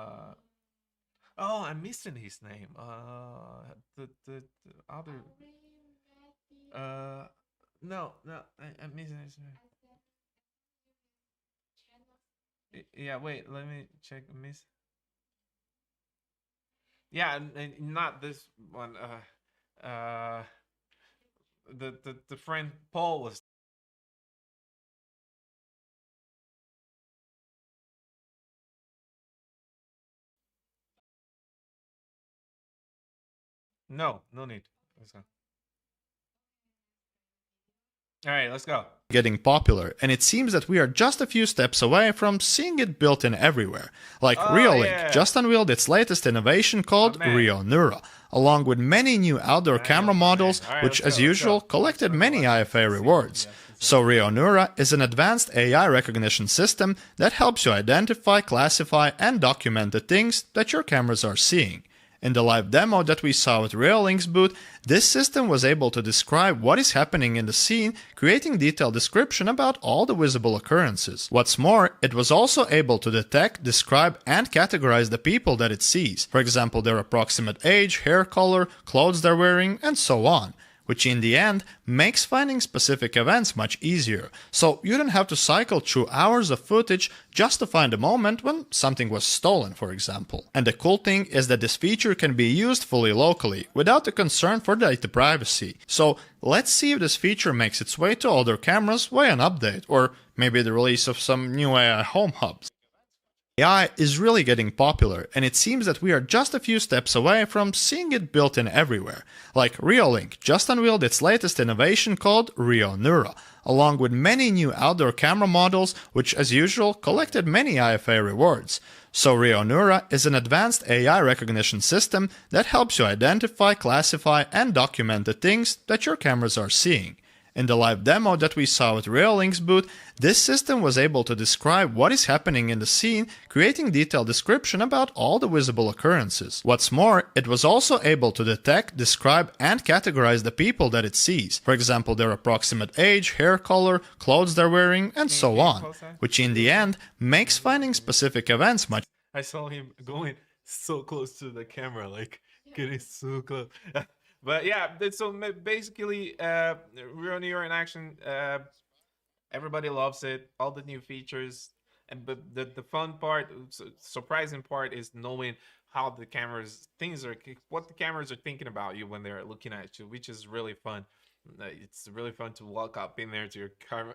Oh, I'm missing his name. The other. No, I'm missing his name. Yeah, wait. Let me check. Miss. Yeah, and not this one. The friend Paul was. No, no need. Let's go. All right, let's go. getting popular, and it seems that we are just a few steps away from seeing it built in everywhere. Like Reolink just unveiled its latest innovation called Reonura, along with many new outdoor camera models, which as usual collected many IFA rewards. So Reonura is an advanced AI recognition system that helps you identify, classify, and document the things that your cameras are seeing. In the live demo that we saw at Reolink's booth, this system was able to describe what is happening in the scene, creating detailed description about all the visible occurrences. What's more, it was also able to detect, describe, and categorize the people that it sees. For example, their approximate age, hair color, clothes they're wearing, and so on. Which in the end makes finding specific events much easier, so you don't have to cycle through hours of footage just to find a moment when something was stolen, for example. And the cool thing is that this feature can be used fully locally, without the concern for data privacy. So let's see if this feature makes its way to other cameras via an update, or maybe the release of some new AI home hubs. AI is really getting popular, and it seems that we are just a few steps away from seeing it built in everywhere. Like Reolink just unveiled its latest innovation called Reonura, along with many new outdoor camera models, which as usual collected many IFA rewards. So Reonura is an advanced AI recognition system that helps you identify, classify, and document the things that your cameras are seeing. In the live demo that we saw at Reolink's booth, this system was able to describe what is happening in the scene, creating detailed description about all the visible occurrences. What's more, it was also able to detect, describe, and categorize the people that it sees. For example, their approximate age, hair color, clothes they're wearing, and so on. Which in the end makes finding specific events much. I saw him going so close to the camera, like getting so close. But yeah, so basically, Real New York in action. Everybody loves it. All the new features, but the fun part, surprising part, is knowing how the what the cameras are thinking about you when they're looking at you, which is really fun. It's really fun to walk up in there to your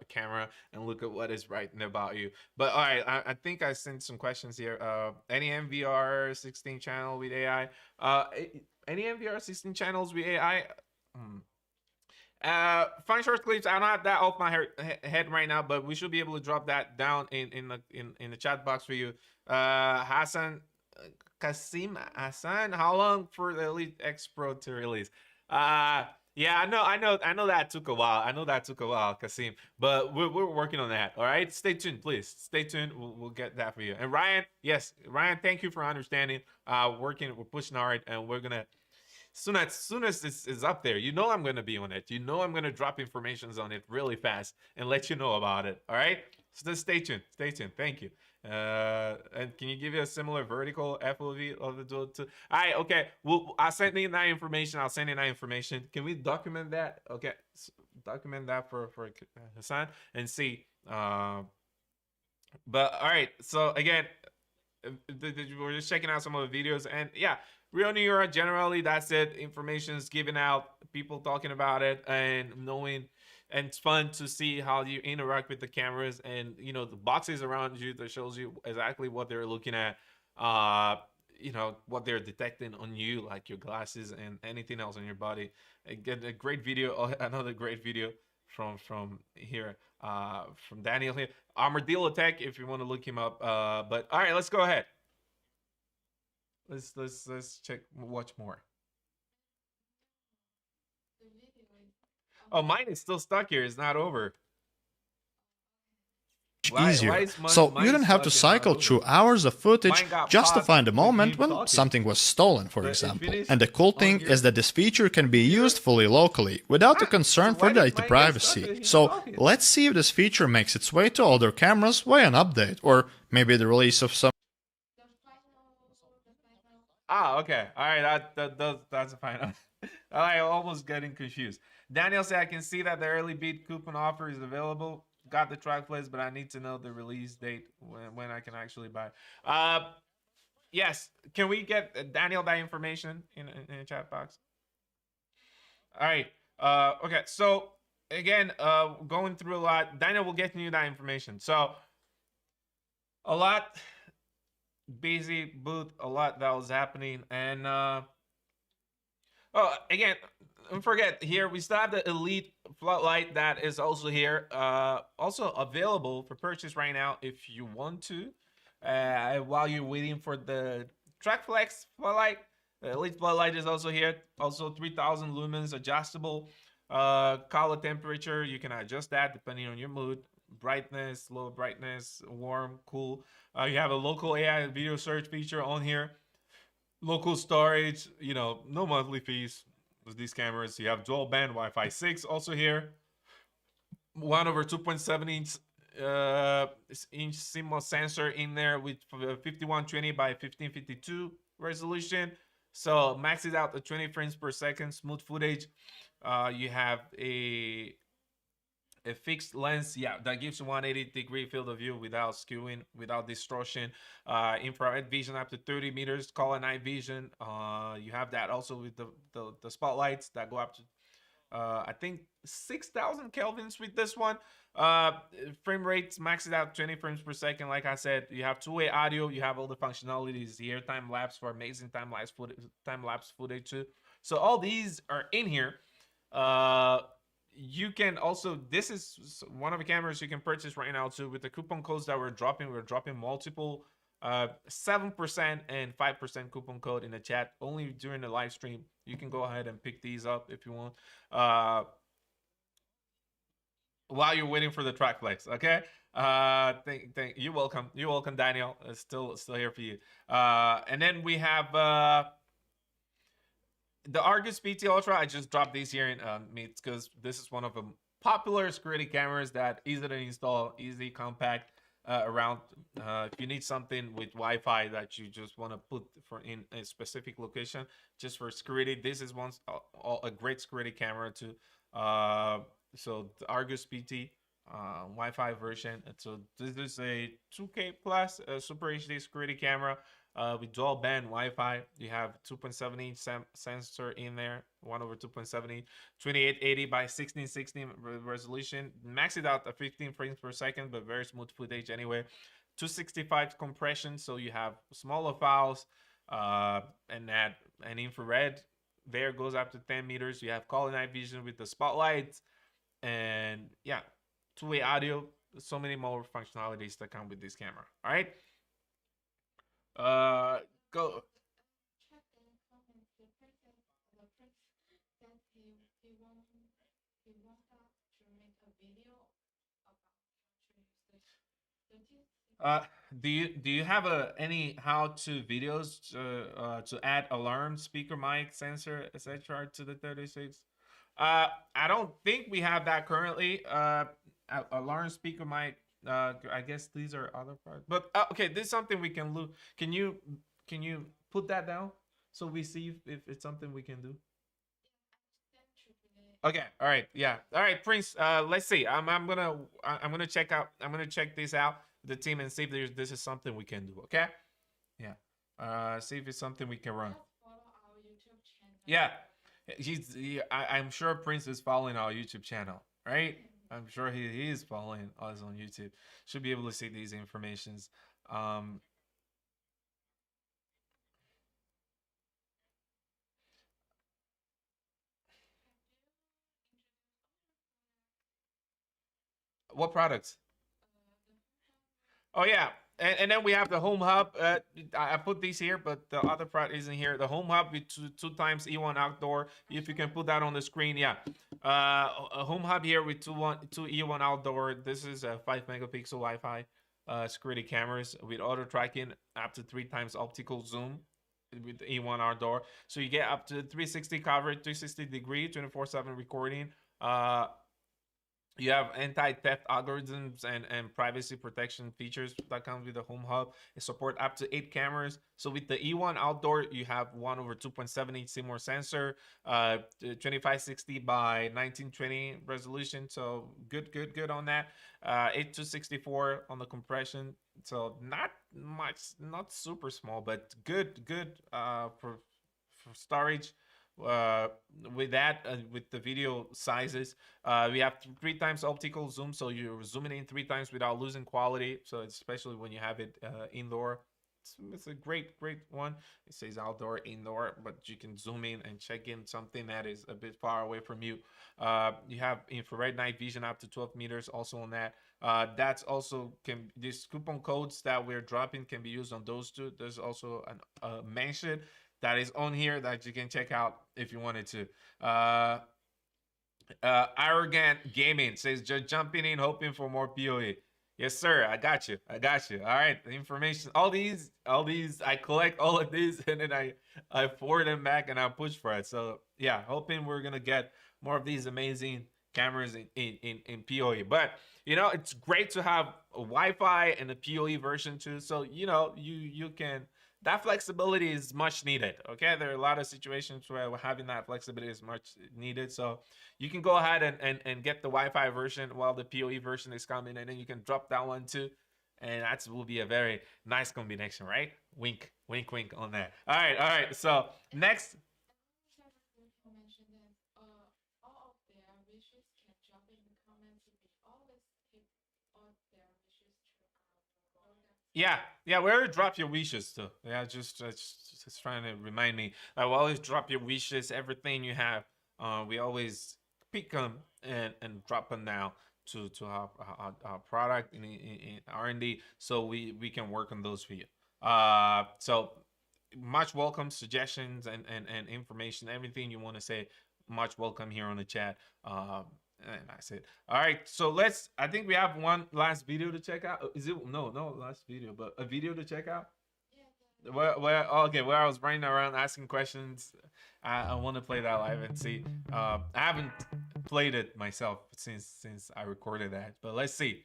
camera and look at what is writing about you. But all right, I think I sent some questions here. Any MVR 16 channel with AI? Any MVR 16 channels with AI? Find short clips. I don't have that off my head right now, but we should be able to drop that down in the chat box for you. Hassan, Kasim Hassan, how long for the Elite X Pro to release? Yeah, I know that took a while. I know that took a while, Kasim, but we're working on that. All right, stay tuned, please. Stay tuned. We'll get that for you. And Ryan, yes, Ryan, thank you for understanding. We're pushing hard, and we're gonna soon as this is up there, you know I'm gonna be on it. You know I'm gonna drop informations on it really fast and let you know about it. All right. So just stay tuned. Stay tuned. Thank you. And can you give you a similar vertical FOV of the dual two? All right. Okay. Well, I'll send you that information. I'll send you that information. Can we document that? Okay. Document that for Hassan and see. But all right. So again, we're just checking out some of the videos, and yeah, Real New Era generally, that's it. Information is given out, people talking about it, and knowing, and it's fun to see how you interact with the cameras, and you know the boxes around you that shows you exactly what they're looking at, you know what they're detecting on you, like your glasses and anything else on your body. Again, a great video, another great video from here, from Daniel here, Armadillo Tech, if you want to look him up. But all right, let's go ahead. Let's check, watch more. Oh, mine is still stuck here. It's not over. Easier. So you don't have to cycle through hours of footage just to find a moment when something was stolen, for example. And the cool thing is that this feature can be used fully locally, without a concern for data privacy. So let's see if this feature makes its way to older cameras via an update, or maybe the release of some... Ah, okay. All right, that's a final. I almost getting confused. Daniel said, I can see that the early beat coupon offer is available. Got the track plays, but I need to know the release date when I can actually buy. Yes. Can we get Daniel that information in the chat box? All right. Okay. So again, going through a lot. Daniel will get you that information. So a lot. Busy booth, a lot that was happening, and again, don't forget here we still have the Elite floodlight that is also here, also available for purchase right now if you want to, while you're waiting for the Track Flex floodlight. The Elite floodlight is also here, also 3000 lumens, adjustable color temperature. You can adjust that depending on your mood, brightness, low brightness, warm, cool. You have a local AI video search feature on here, local storage, you know, no monthly fees with these cameras. You have dual band Wi-Fi 6 also here, 1/2.7 inch CMOS sensor in there with 5120 by 1552 resolution. So maxes out the 20 frames per second smooth footage. You have a fixed lens, yeah, that gives you 180-degree field of view without skewing, without distortion. Infrared vision up to 30 meters, color night vision. You have that also with the spotlights that go up to I think 6,000 kelvins with this one. Frame rates maxed out 20 frames per second. Like I said, you have two-way audio. You have all the functionalities here, time lapse for amazing time lapse footage too. So all these are in here. You can also, this is one of the cameras you can purchase right now too with the coupon codes that we're dropping. We're dropping multiple 7% and 5% coupon code in the chat only during the live stream. You can go ahead and pick these up if you want while you're waiting for the track flex. Okay, you're welcome Daniel. It's still here for you. And then we have the Argus PT Ultra. I just dropped these here in Meets because this is one of the popular security cameras that easy to install, easy, compact. Around if you need something with Wi-Fi that you just want to put in a specific location just for security, this is a great security camera too. So the Argus PT Wi-Fi version. So this is a 2K plus Super HD security camera with dual band Wi-Fi. You have 2.7 inch sensor in there, 1/2.7 inch, 2880 by 1660 resolution. Max it out at 15 frames per second, but very smooth footage anyway. 265 compression, so you have smaller files and add an infrared there goes up to 10 meters. You have color night vision with the spotlights, and yeah, two-way audio. So many more functionalities that come with this camera. All right. Go. Check in comments. The prince said he want us to make a video about how to use the Do you have any how-to videos to add alarm, speaker, mic, sensor, etc. to the 36? I don't think we have that currently. Alarm, speaker, mic. I guess these are other parts. But okay, this is something we can look. Can you put that down so we see if it's something we can do? Okay. All right. Yeah. All right, Prince. Let's see. I'm gonna check out. I'm gonna check this out, the team, and see if this is something we can do. Okay. Yeah. See if it's something we can run. follow our YouTube channel. Yeah. I'm sure Prince is following our YouTube channel, right? I'm sure he is following us on YouTube. Should be able to see these informations. What products? Oh yeah, and then we have the home hub. I put these here, but the other product isn't here. The home hub with two times E1 outdoor. If you can put that on the screen, yeah. A home hub here with two E1 outdoor. This is a 5 megapixel Wi-Fi security cameras with auto tracking, up to 3 times optical zoom with E1 outdoor. So you get up to 360 coverage, 360 degree, 24/7 recording. You have anti-theft algorithms and privacy protection features that comes with the home hub. It support up to 8 cameras. So with the E1 outdoor, you have 1/2.7 inch CMOS sensor, 2560 by 1920 resolution. So good on that. 8 to 64 on the compression. So not much, not super small, but good for storage. With that, with the video sizes, we have 3 times optical zoom, so you're zooming in 3 times without losing quality. So especially when you have it indoor, it's a great one. It says outdoor, indoor, but you can zoom in and check in something that is a bit far away from you. You have infrared night vision up to 12 meters also on that. That's also these coupon codes that we're dropping can be used on those two. There's also a mention that is on here that you can check out if you wanted to. Arrogant Gaming says, just jumping in, hoping for more PoE. Yes, sir. I got you. All right. The information, all these, I collect all of these and then I forward them back and I push for it. So yeah, hoping we're gonna get more of these amazing cameras in PoE. But you know, it's great to have a Wi-Fi and a PoE version too. So you know, you can. That flexibility is much needed. Okay, there are a lot of situations where having that flexibility is much needed. So you can go ahead and get the Wi-Fi version while the PoE version is coming, and then you can drop that one too, and that will be a very nice combination, right? Wink, wink, wink on that. All right. So next. All of their wishes can drop in the comments. We always hit all their wishes to our program. Yeah, we already drop your wishes too. Yeah, just trying to remind me. I will always drop your wishes, everything you have. We always pick them and drop them now to our product in R&D, so we can work on those for you. So much welcome suggestions and information, everything you want to say, much welcome here on the chat. And that's it. All right, so I think we have one last video to check out. Is it no last video, but a video to check out? Yeah. Where I was running around asking questions. I want to play that live and see. I haven't played it myself since I recorded that, but let's see.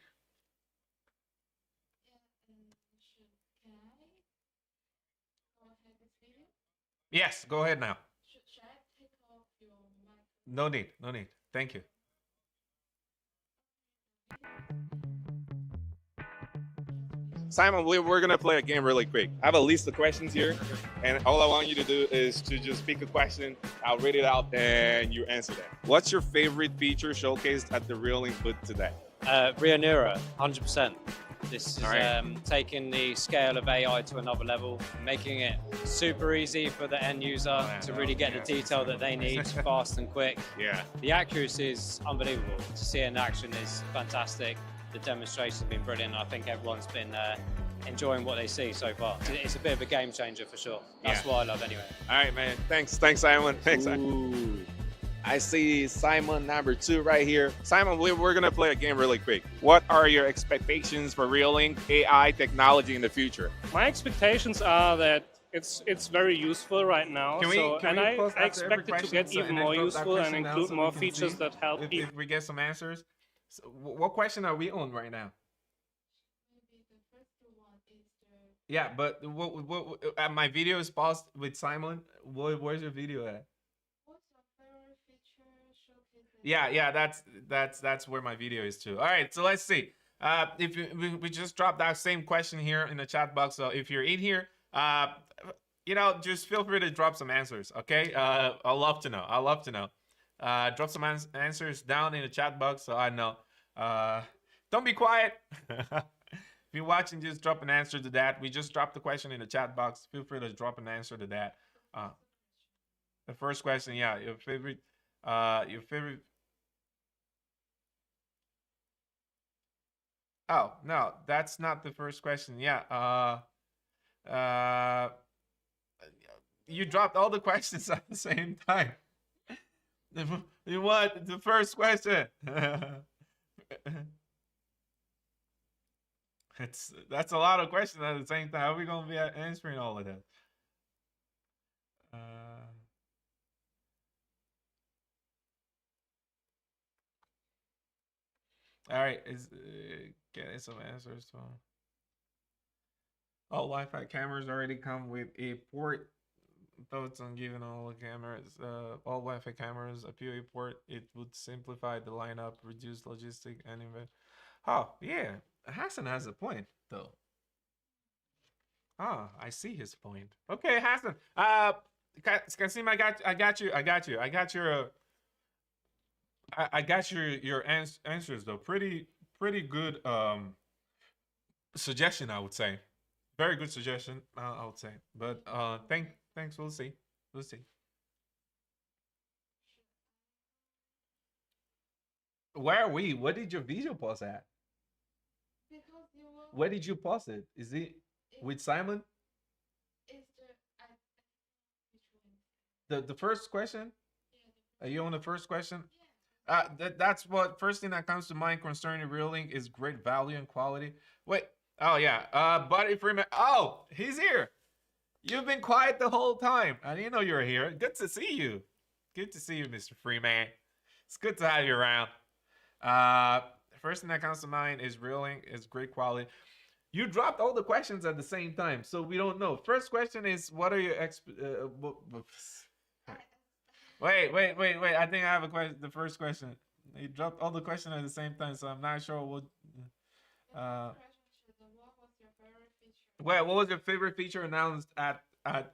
Can I go ahead with video? Yes, go ahead now. Should I take off your mic? No need. Thank you. Simon, we're gonna play a game really quick. I have a list of questions here, and all I want you to do is to just pick a question. I'll read it out, and you answer that. What's your favorite feature showcased at the Reolink booth today? Reonura, 100%. This is All right. taking the scale of AI to another level, making it super easy for the end user to really get the detail that they need fast and quick. Yeah. The accuracy is unbelievable. To see it in action is fantastic. The demonstration's been brilliant. I think everyone's been enjoying what they see so far. It's a bit of a game changer for sure. That's what I love anyway. All right, man. Thanks, Simon. Thanks. Ooh. I see Simon number 2 right here. Simon, we're gonna play a game really quick. What are your expectations for Reolink AI technology in the future? My expectations are that it's very useful right now. I expect it to get even more useful and include more features that help people. If we get some answers. So what question are we on right now? Maybe the first one is the Yeah, but what my video is paused with Simon. Where's your video at? what's your favorite feature showcasing? Yeah, that's where my video is too. All right, so let's see. If we just dropped that same question here in the chat box. So if you're in here, just feel free to drop some answers. Okay, I'd love to know. I'd love to know. Drop some answers down in the chat box so I know. Don't be quiet. If you're watching, just drop an answer to that. We just dropped the question in the chat box. Feel free to drop an answer to that. The first question, yeah, your favorite. Oh no, that's not the first question. Yeah. You dropped all the questions at the same time. You want the first question? That's a lot of questions at the same time. How are we gonna be answering all of that? All right, is getting some answers to all Wi-Fi cameras already come with a port. Thoughts on giving all the cameras, all Wi-Fi cameras a PoE port? It would simplify the lineup, reduce logistic, and invent. Oh yeah, Hassan has a point though. Ah, I see his point. Okay, Hassan. Kasim, I got your answers though. Pretty good suggestion, I would say. Very good suggestion, I would say. But thanks. We'll see. We'll see. Where are we? What did your video pause at? Because you will. Where did you pause it? Is it with Simon? Is the The first question? yeah, Are you on the first question? yeah. That's what first thing that comes to mind concerning Reolink is great value and quality. Wait. Oh yeah. Buddy Freeman. Oh, he's here. You've been quiet the whole time. I didn't know you were here. Good to see you. Good to see you, Mr. Freeman. It's good to have you around. First thing that comes to mind is Reolink is great quality. You dropped all the questions at the same time, so we don't know. First question is, what are your Wait. I think I have a question. The first question. You dropped all the questions at the same time, so I'm not sure what. What was your favorite feature? Wait, what was your favorite feature announced at IFA,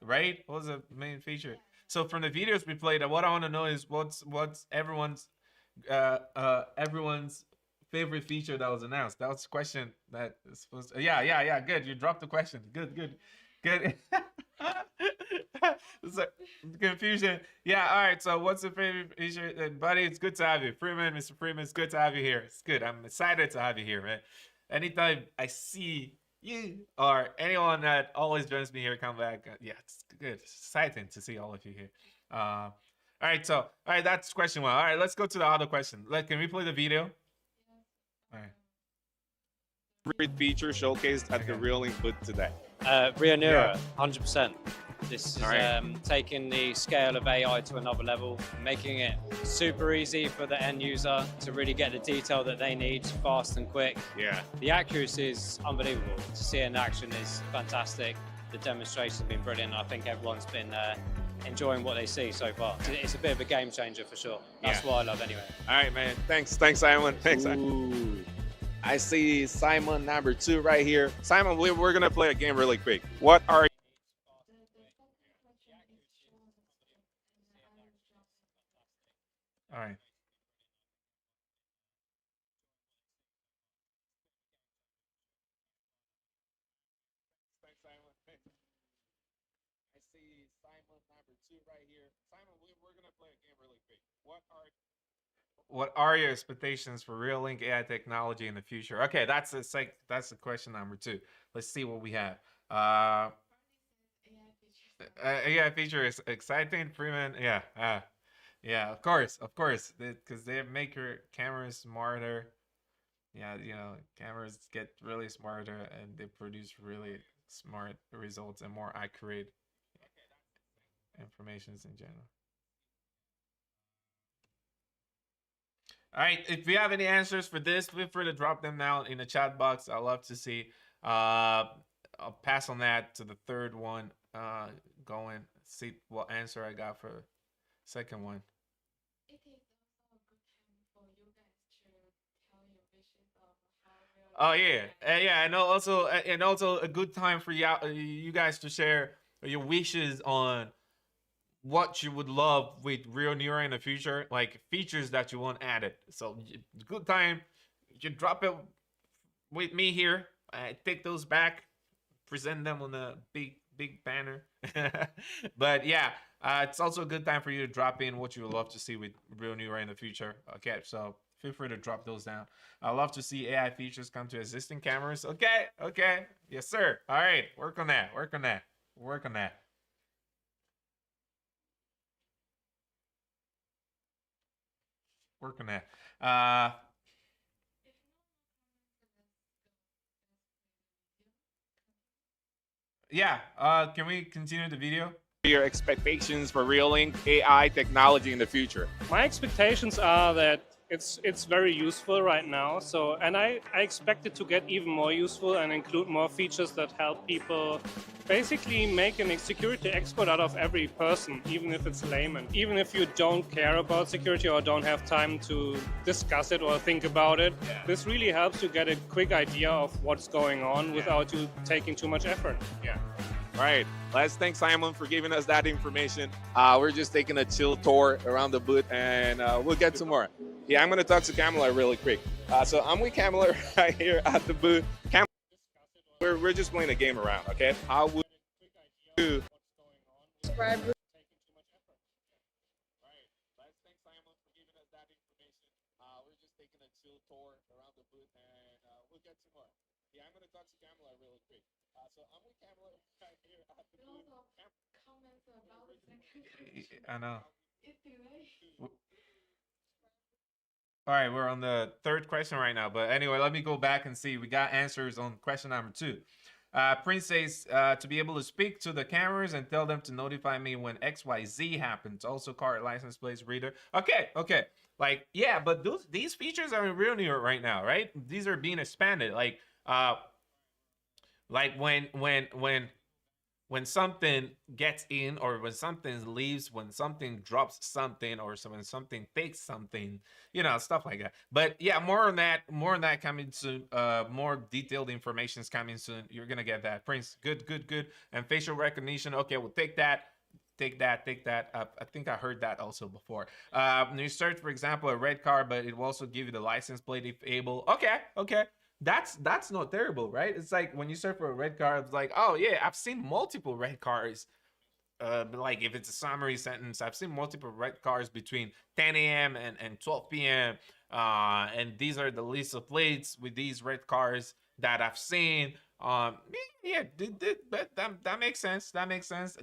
right? What was the main feature? Yeah. So from the videos we played, what I want to know is what's everyone's favorite feature that was announced. That was the question that is supposed to, yeah. Good. You dropped the question. Good. So, confusion. Yeah, all right. So what's the favorite feature? Buddy, it's good to have you. Freeman, Mr. Freeman, it's good to have you here. It's good. I'm excited to have you here, man. Anytime I see you or anyone that always joins me here, come back. Yeah, it's good. It's exciting to see all of you here. All right, that's question one. All right, let's go to the other question. Can we play the video? All right. Favorite feature showcased at the Reolink booth today? Reonura, 100%. This is right. taking the scale of AI to another level, making it super easy for the end user to really get the detail that they need fast and quick. Yeah. The accuracy is unbelievable. To see it in action is fantastic. The demonstration's been brilliant. I think everyone's been enjoying what they see so far. It's a bit of a game changer for sure. That's what I love anyway. All right, man. Thanks, Simon. Thanks. Ooh. I see Simon number 2 right here. Simon, we're gonna play a game really quick. What are All right. is Simon number 2 right here. Simon, we're gonna play a game really quick. What are your expectations for Reolink AI technology in the future? Okay, that's the question number 2. Let's see what we have. AI feature is exciting, improvement. Yeah, of course, because they make your cameras smarter. Yeah, cameras get really smarter and they produce really smart results and more accurate informations in general. All right, if you have any answers for this, feel free to drop them down in the chat box. I'd love to see. I'll pass on that to the third one. Going see what answer I got for second one. It is also a good time for you guys to tell your wishes of how Oh yeah, and also a good time for you guys to share your wishes on what you would love with Real Neuro in the future, like features that you want added. So good time, you drop it with me here. I take those back, present them on a big banner. But yeah, it's also a good time for you to drop in what you would love to see with Real Neuro in the future. Okay, so feel free to drop those down. I love to see AI features come to existing cameras. Okay, yes sir. All right, work on that. Work on that. Yeah, can we continue the video? Your expectations for Reolink AI technology in the future? My expectations are that it's very useful right now. So, and I expect it to get even more useful and include more features that help people basically make a security expert out of every person, even if it's layman. Even if you don't care about security or don't have time to discuss it or think about it, this really helps you get a quick idea of what's going on without you taking too much effort. Yeah. All right, let's thank Simon for giving us that information. We're just taking a chill tour around the booth and we'll get some more. Yeah, I'm gonna talk to Kamala really quick. So I'm with Kamala right here at the booth. Kamala, we're just playing a game around, okay? How would you describe? We're just taking a chill tour around the booth and we'll get some more. Yeah, I'm gonna talk to Kamala really quick. So I'm with Kamala right here at the booth. Comments about the second I know. It's delayed. All right, we're on the third question right now. But anyway, let me go back and see. We got answers on question number 2. Prince says to be able to speak to the cameras and tell them to notify me when XYZ happens. Also, car license plates reader. Okay. Like, yeah, but these features are in Real New York right now, right? These are being expanded. Like when something gets in, or when something leaves, when something drops something, or when something takes something, stuff like that. But yeah, more on that coming soon. More detailed information is coming soon. You're gonna get that. Prince, good. And facial recognition. Okay, we'll take that. I think I heard that also before. You search, for example, a red car, but it will also give you the license plate if able. Okay. That's not terrible, right? It's like when you search for a red car, it's like, oh yeah, I've seen multiple red cars. But like if it's a summary sentence, I've seen multiple red cars between 10 a.m. and 12 p.m. And these are the list of plates with these red cars that I've seen. Yeah, that makes sense.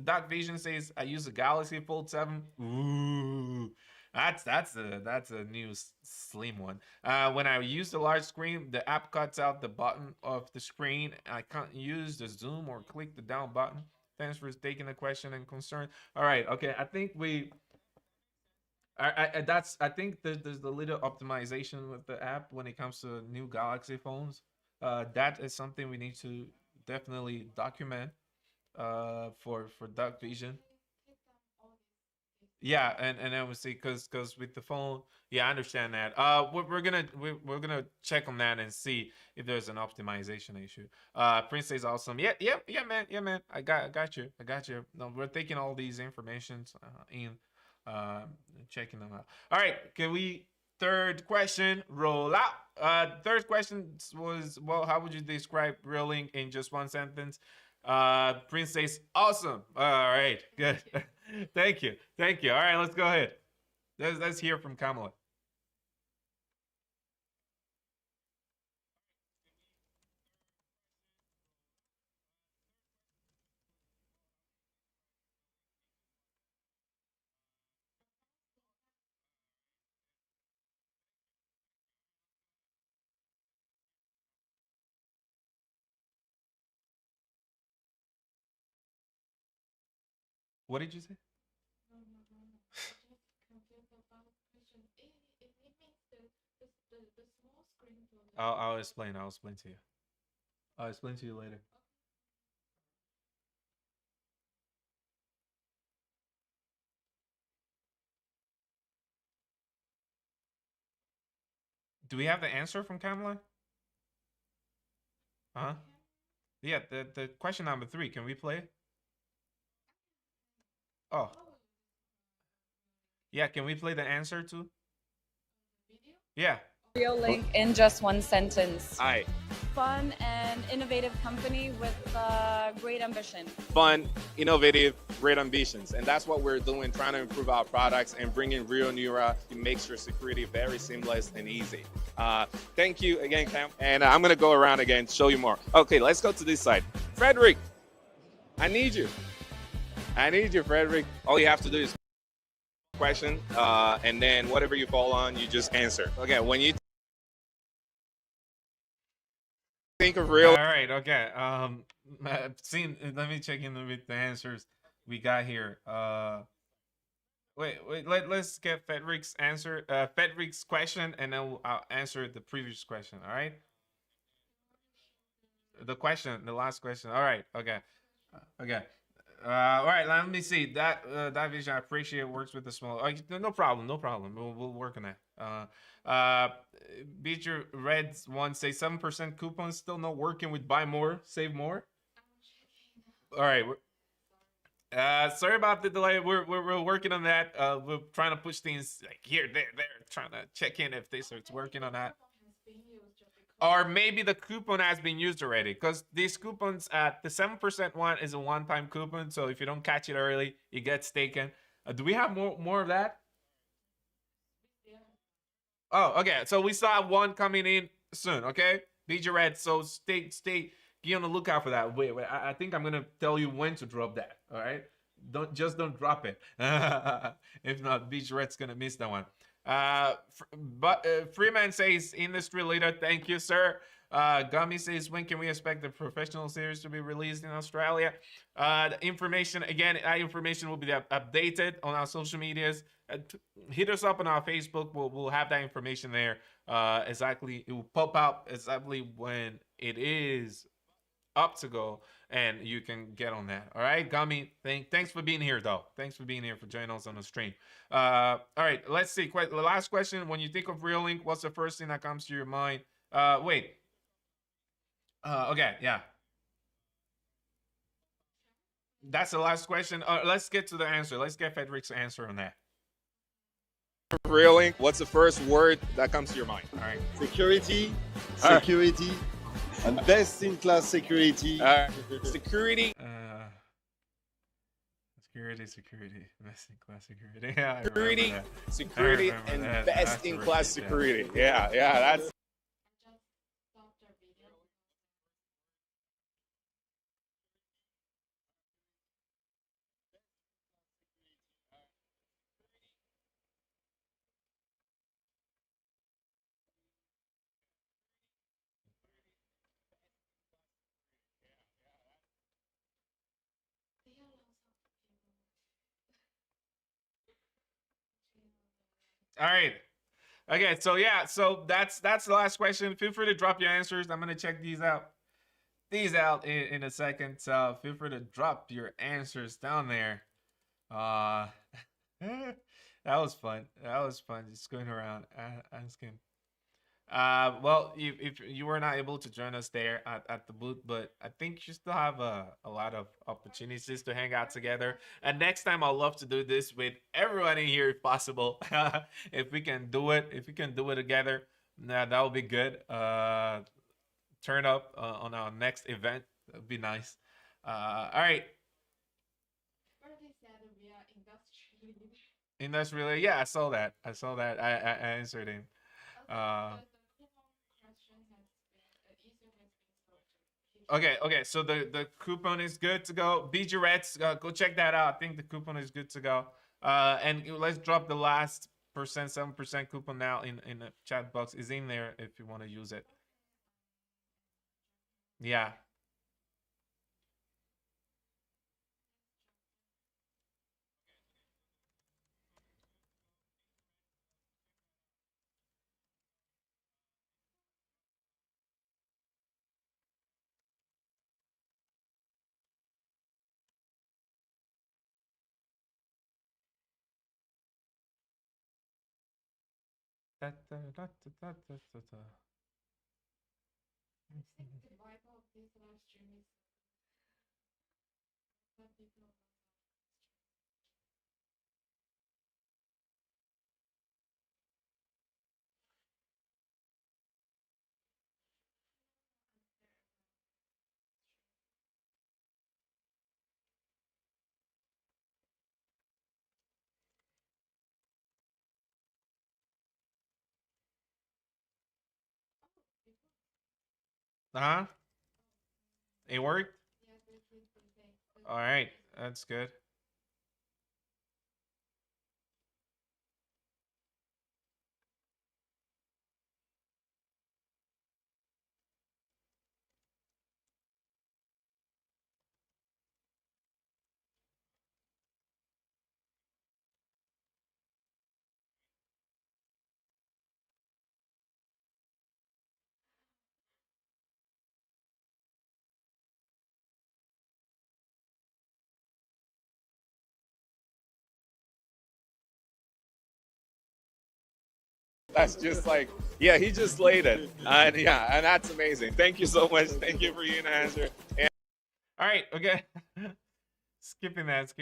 Dark Vision says I use a Galaxy Fold 7. Ooh. That's a new slim one. When I use the large screen, the app cuts out the bottom of the screen. I can't use the zoom or click the down button. Thanks for taking the question and concern. All right, okay. I think I think there's the little optimization with the app when it comes to new Galaxy phones. That is something we need to definitely document for Dark Vision. Yeah, and then we'll see, because with the phone, yeah, I understand that. We're gonna check on that and see if there's an optimization issue. Prince says awesome. Yeah, man. I got you. No, we're taking all these informations in, checking them out. All right, can we third question roll out? Third question was, well, how would you describe Reolink in just one sentence? Prince says, awesome. All right, good. Thank you. Thank you. All right, let's go ahead. Let's hear from Kamala. What did you say? No, no, no, no. I just confused about the question. It means the small screen for the. I'll explain. I'll explain to you. I'll explain to you later. Do we have the answer from Kamala? Uh-huh. Yeah, the question number 3. Can we play it? Oh. Yeah, can we play the answer too? Yeah. Reolink in just one sentence. Aye. Fun and innovative company with great ambition. Fun, innovative, great ambitions. And that's what we're doing, trying to improve our products and bringing Real Neura. It makes your security very seamless and easy. Thank you again, Cam. And I'm going to go around again, show you more. Okay, let's go to this side. Frederick, I need you. I need you, Frederick. All you have to do is question, and then whatever you fall on, you just answer. Okay, when you think of real. All right. Okay. Let me check in with the answers we got here. Wait. Let's get Frederick's answer. Frederick's question, and then I'll answer the previous question. All right. The last question. All right. Okay. Okay. All right. Let me see that. That vision I appreciate works with the small. No problem. No problem. We'll work on that. Beecher Reds one say 7% coupons still not working with buy more, save more. All right. Sorry about the delay. We're working on that. We're trying to push things like here, there, trying to check in if this is working on that. Or maybe the coupon has been used already, because these coupons at the 7% one is a one-time coupon. So if you don't catch it early, it gets taken. Do we have more of that? Oh, okay. So we still have one coming in soon. Okay, DJ Red. So stay. Be on the lookout for that. Wait. I think I'm gonna tell you when to drop that. All right. Don't drop it. If not, DJ Red's gonna miss that one. But Freeman says industry leader. Thank you, sir. Gummy says, when can we expect the professional series to be released in Australia? The information, again, that information will be updated on our social medias. Hit us up on our Facebook. We'll have that information there. Exactly, it will pop up exactly when it is up to go, and you can get on that. All right, Gummy, thanks for being here, though. Thanks for being here, for joining us on the stream. All right, let's see. The last question: when you think of Reolink, what's the first thing that comes to your mind? Wait. Okay, yeah. That's the last question. Let's get to the answer. Let's get Frederick's answer on that. Reolink, what's the first word that comes to your mind? All right. Security, and best-in-class security. Security. Security, best-in-class security. Yeah, security, and best-in-class security. Yeah, that's. All right. Okay, so yeah, so that's the last question. Feel free to drop your answers. I'm gonna check these out in a second. So feel free to drop your answers down there. That was fun. Just going around asking. Well, if you were not able to join us there at the booth, but I think you still have a lot of opportunities to hang out together. And next time, I'd love to do this with everyone in here if possible. If we can do it together, that would be good. Turn up on our next event. That would be nice. All right. Industrially, yeah, I saw that. I saw that. I answered him. Okay. So the coupon is good to go. BG Reds, go check that out. I think the coupon is good to go. And let's drop the last 7% coupon now in the chat box. Is in there if you want to use it. Yeah. Uh-huh. It worked? All right. That's good. That's just like, yeah, he just laid it. And yeah, and that's amazing. Thank you so much. Thank you for your answer. And all right, okay. skipping that.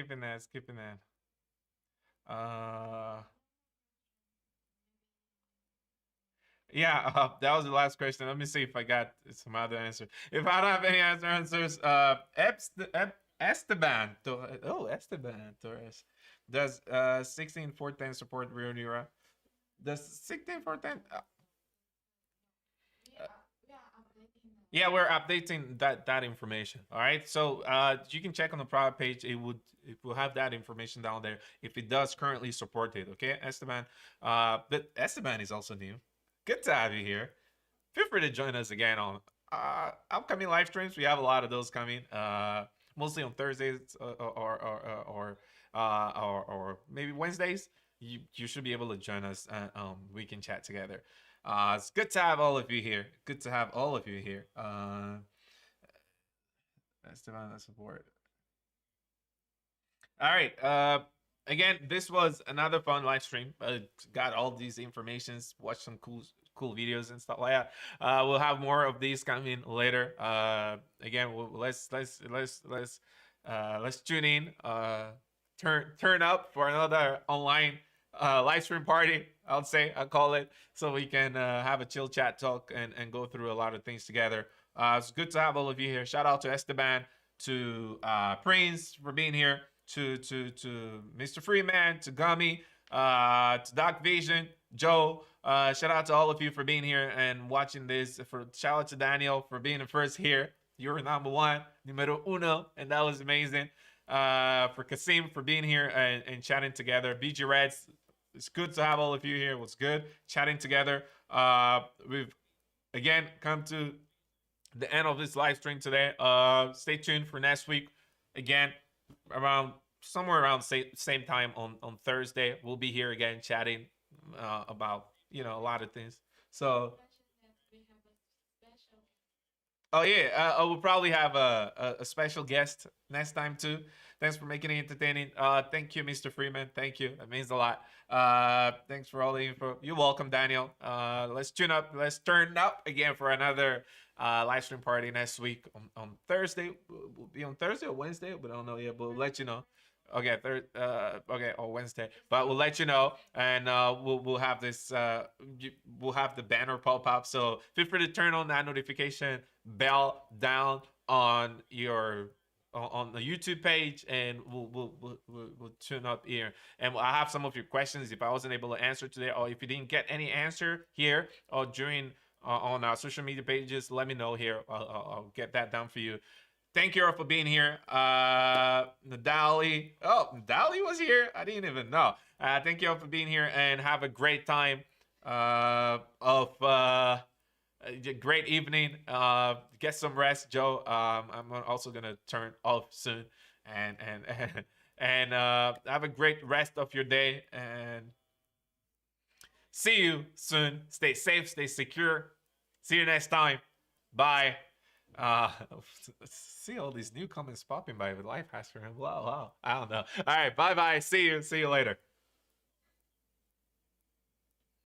Yeah, that was the last question. Let me see if I got some other answer. If I don't have any other answers, Esteban Torres does 16 support Rio Nura. Does 16 yeah, we're updating that information. All right, so you can check on the product page. It will have that information down there if it does currently support it. Okay, Esteban. But Esteban is also new. Good to have you here. Feel free to join us again on upcoming live streams. We have a lot of those coming, mostly on Thursdays or maybe Wednesdays. You should be able to join us and we can chat together. It's good to have all of you here. Esteban, support. All right. Again, this was another fun live stream. Got all these informations, watched some cool videos and stuff like that. We'll have more of these coming later. Again, let's tune in. Turn up for another online live stream party. I'll call it, so we can have a chill chat talk and go through a lot of things together. It's good to have all of you here. Shout out to Esteban, to Prince for being here, to Mr. Freeman, to Gummy, to Doc Vision, Joe. Shout out to all of you for being here and watching this. Shout out to Daniel for being the first here. You're number one, numero uno, and that was amazing. For Kasim for being here and chatting together. BG Reds, it's good to have all of you here. It was good chatting together. We've again come to the end of this live stream today. Stay tuned for next week. Again, somewhere around same time on Thursday, we'll be here again chatting about a lot of things. So oh yeah, we'll probably have a special guest next time too. Thanks for making it entertaining. Thank you, Mr. Freeman. Thank you. That means a lot. Thanks for all the info. You're welcome, Daniel. Let's tune up. Let's turn up again for another live stream party next week on Thursday. We'll be on Thursday or Wednesday, but I don't know yet. But we'll let you know. Okay, okay, or Wednesday, but we'll let you know, and we'll have this. We'll have the banner pop up. So feel free to turn on that notification bell down on your on the YouTube page, and we'll tune up here. And I have some of your questions if I wasn't able to answer today, or if you didn't get any answer here or during on our social media pages, let me know here. I'll get that done for you. Thank you all for being here. Nadali. Oh, Nadali was here. I didn't even know. Thank you all for being here, and have a great time great evening. Get some rest, Joe. I'm also gonna turn off soon, and have a great rest of your day, and see you soon. Stay safe, stay secure. See you next time. Bye. See all these new comments popping by with life has for him. Wow. I don't know. All right, bye. See you later.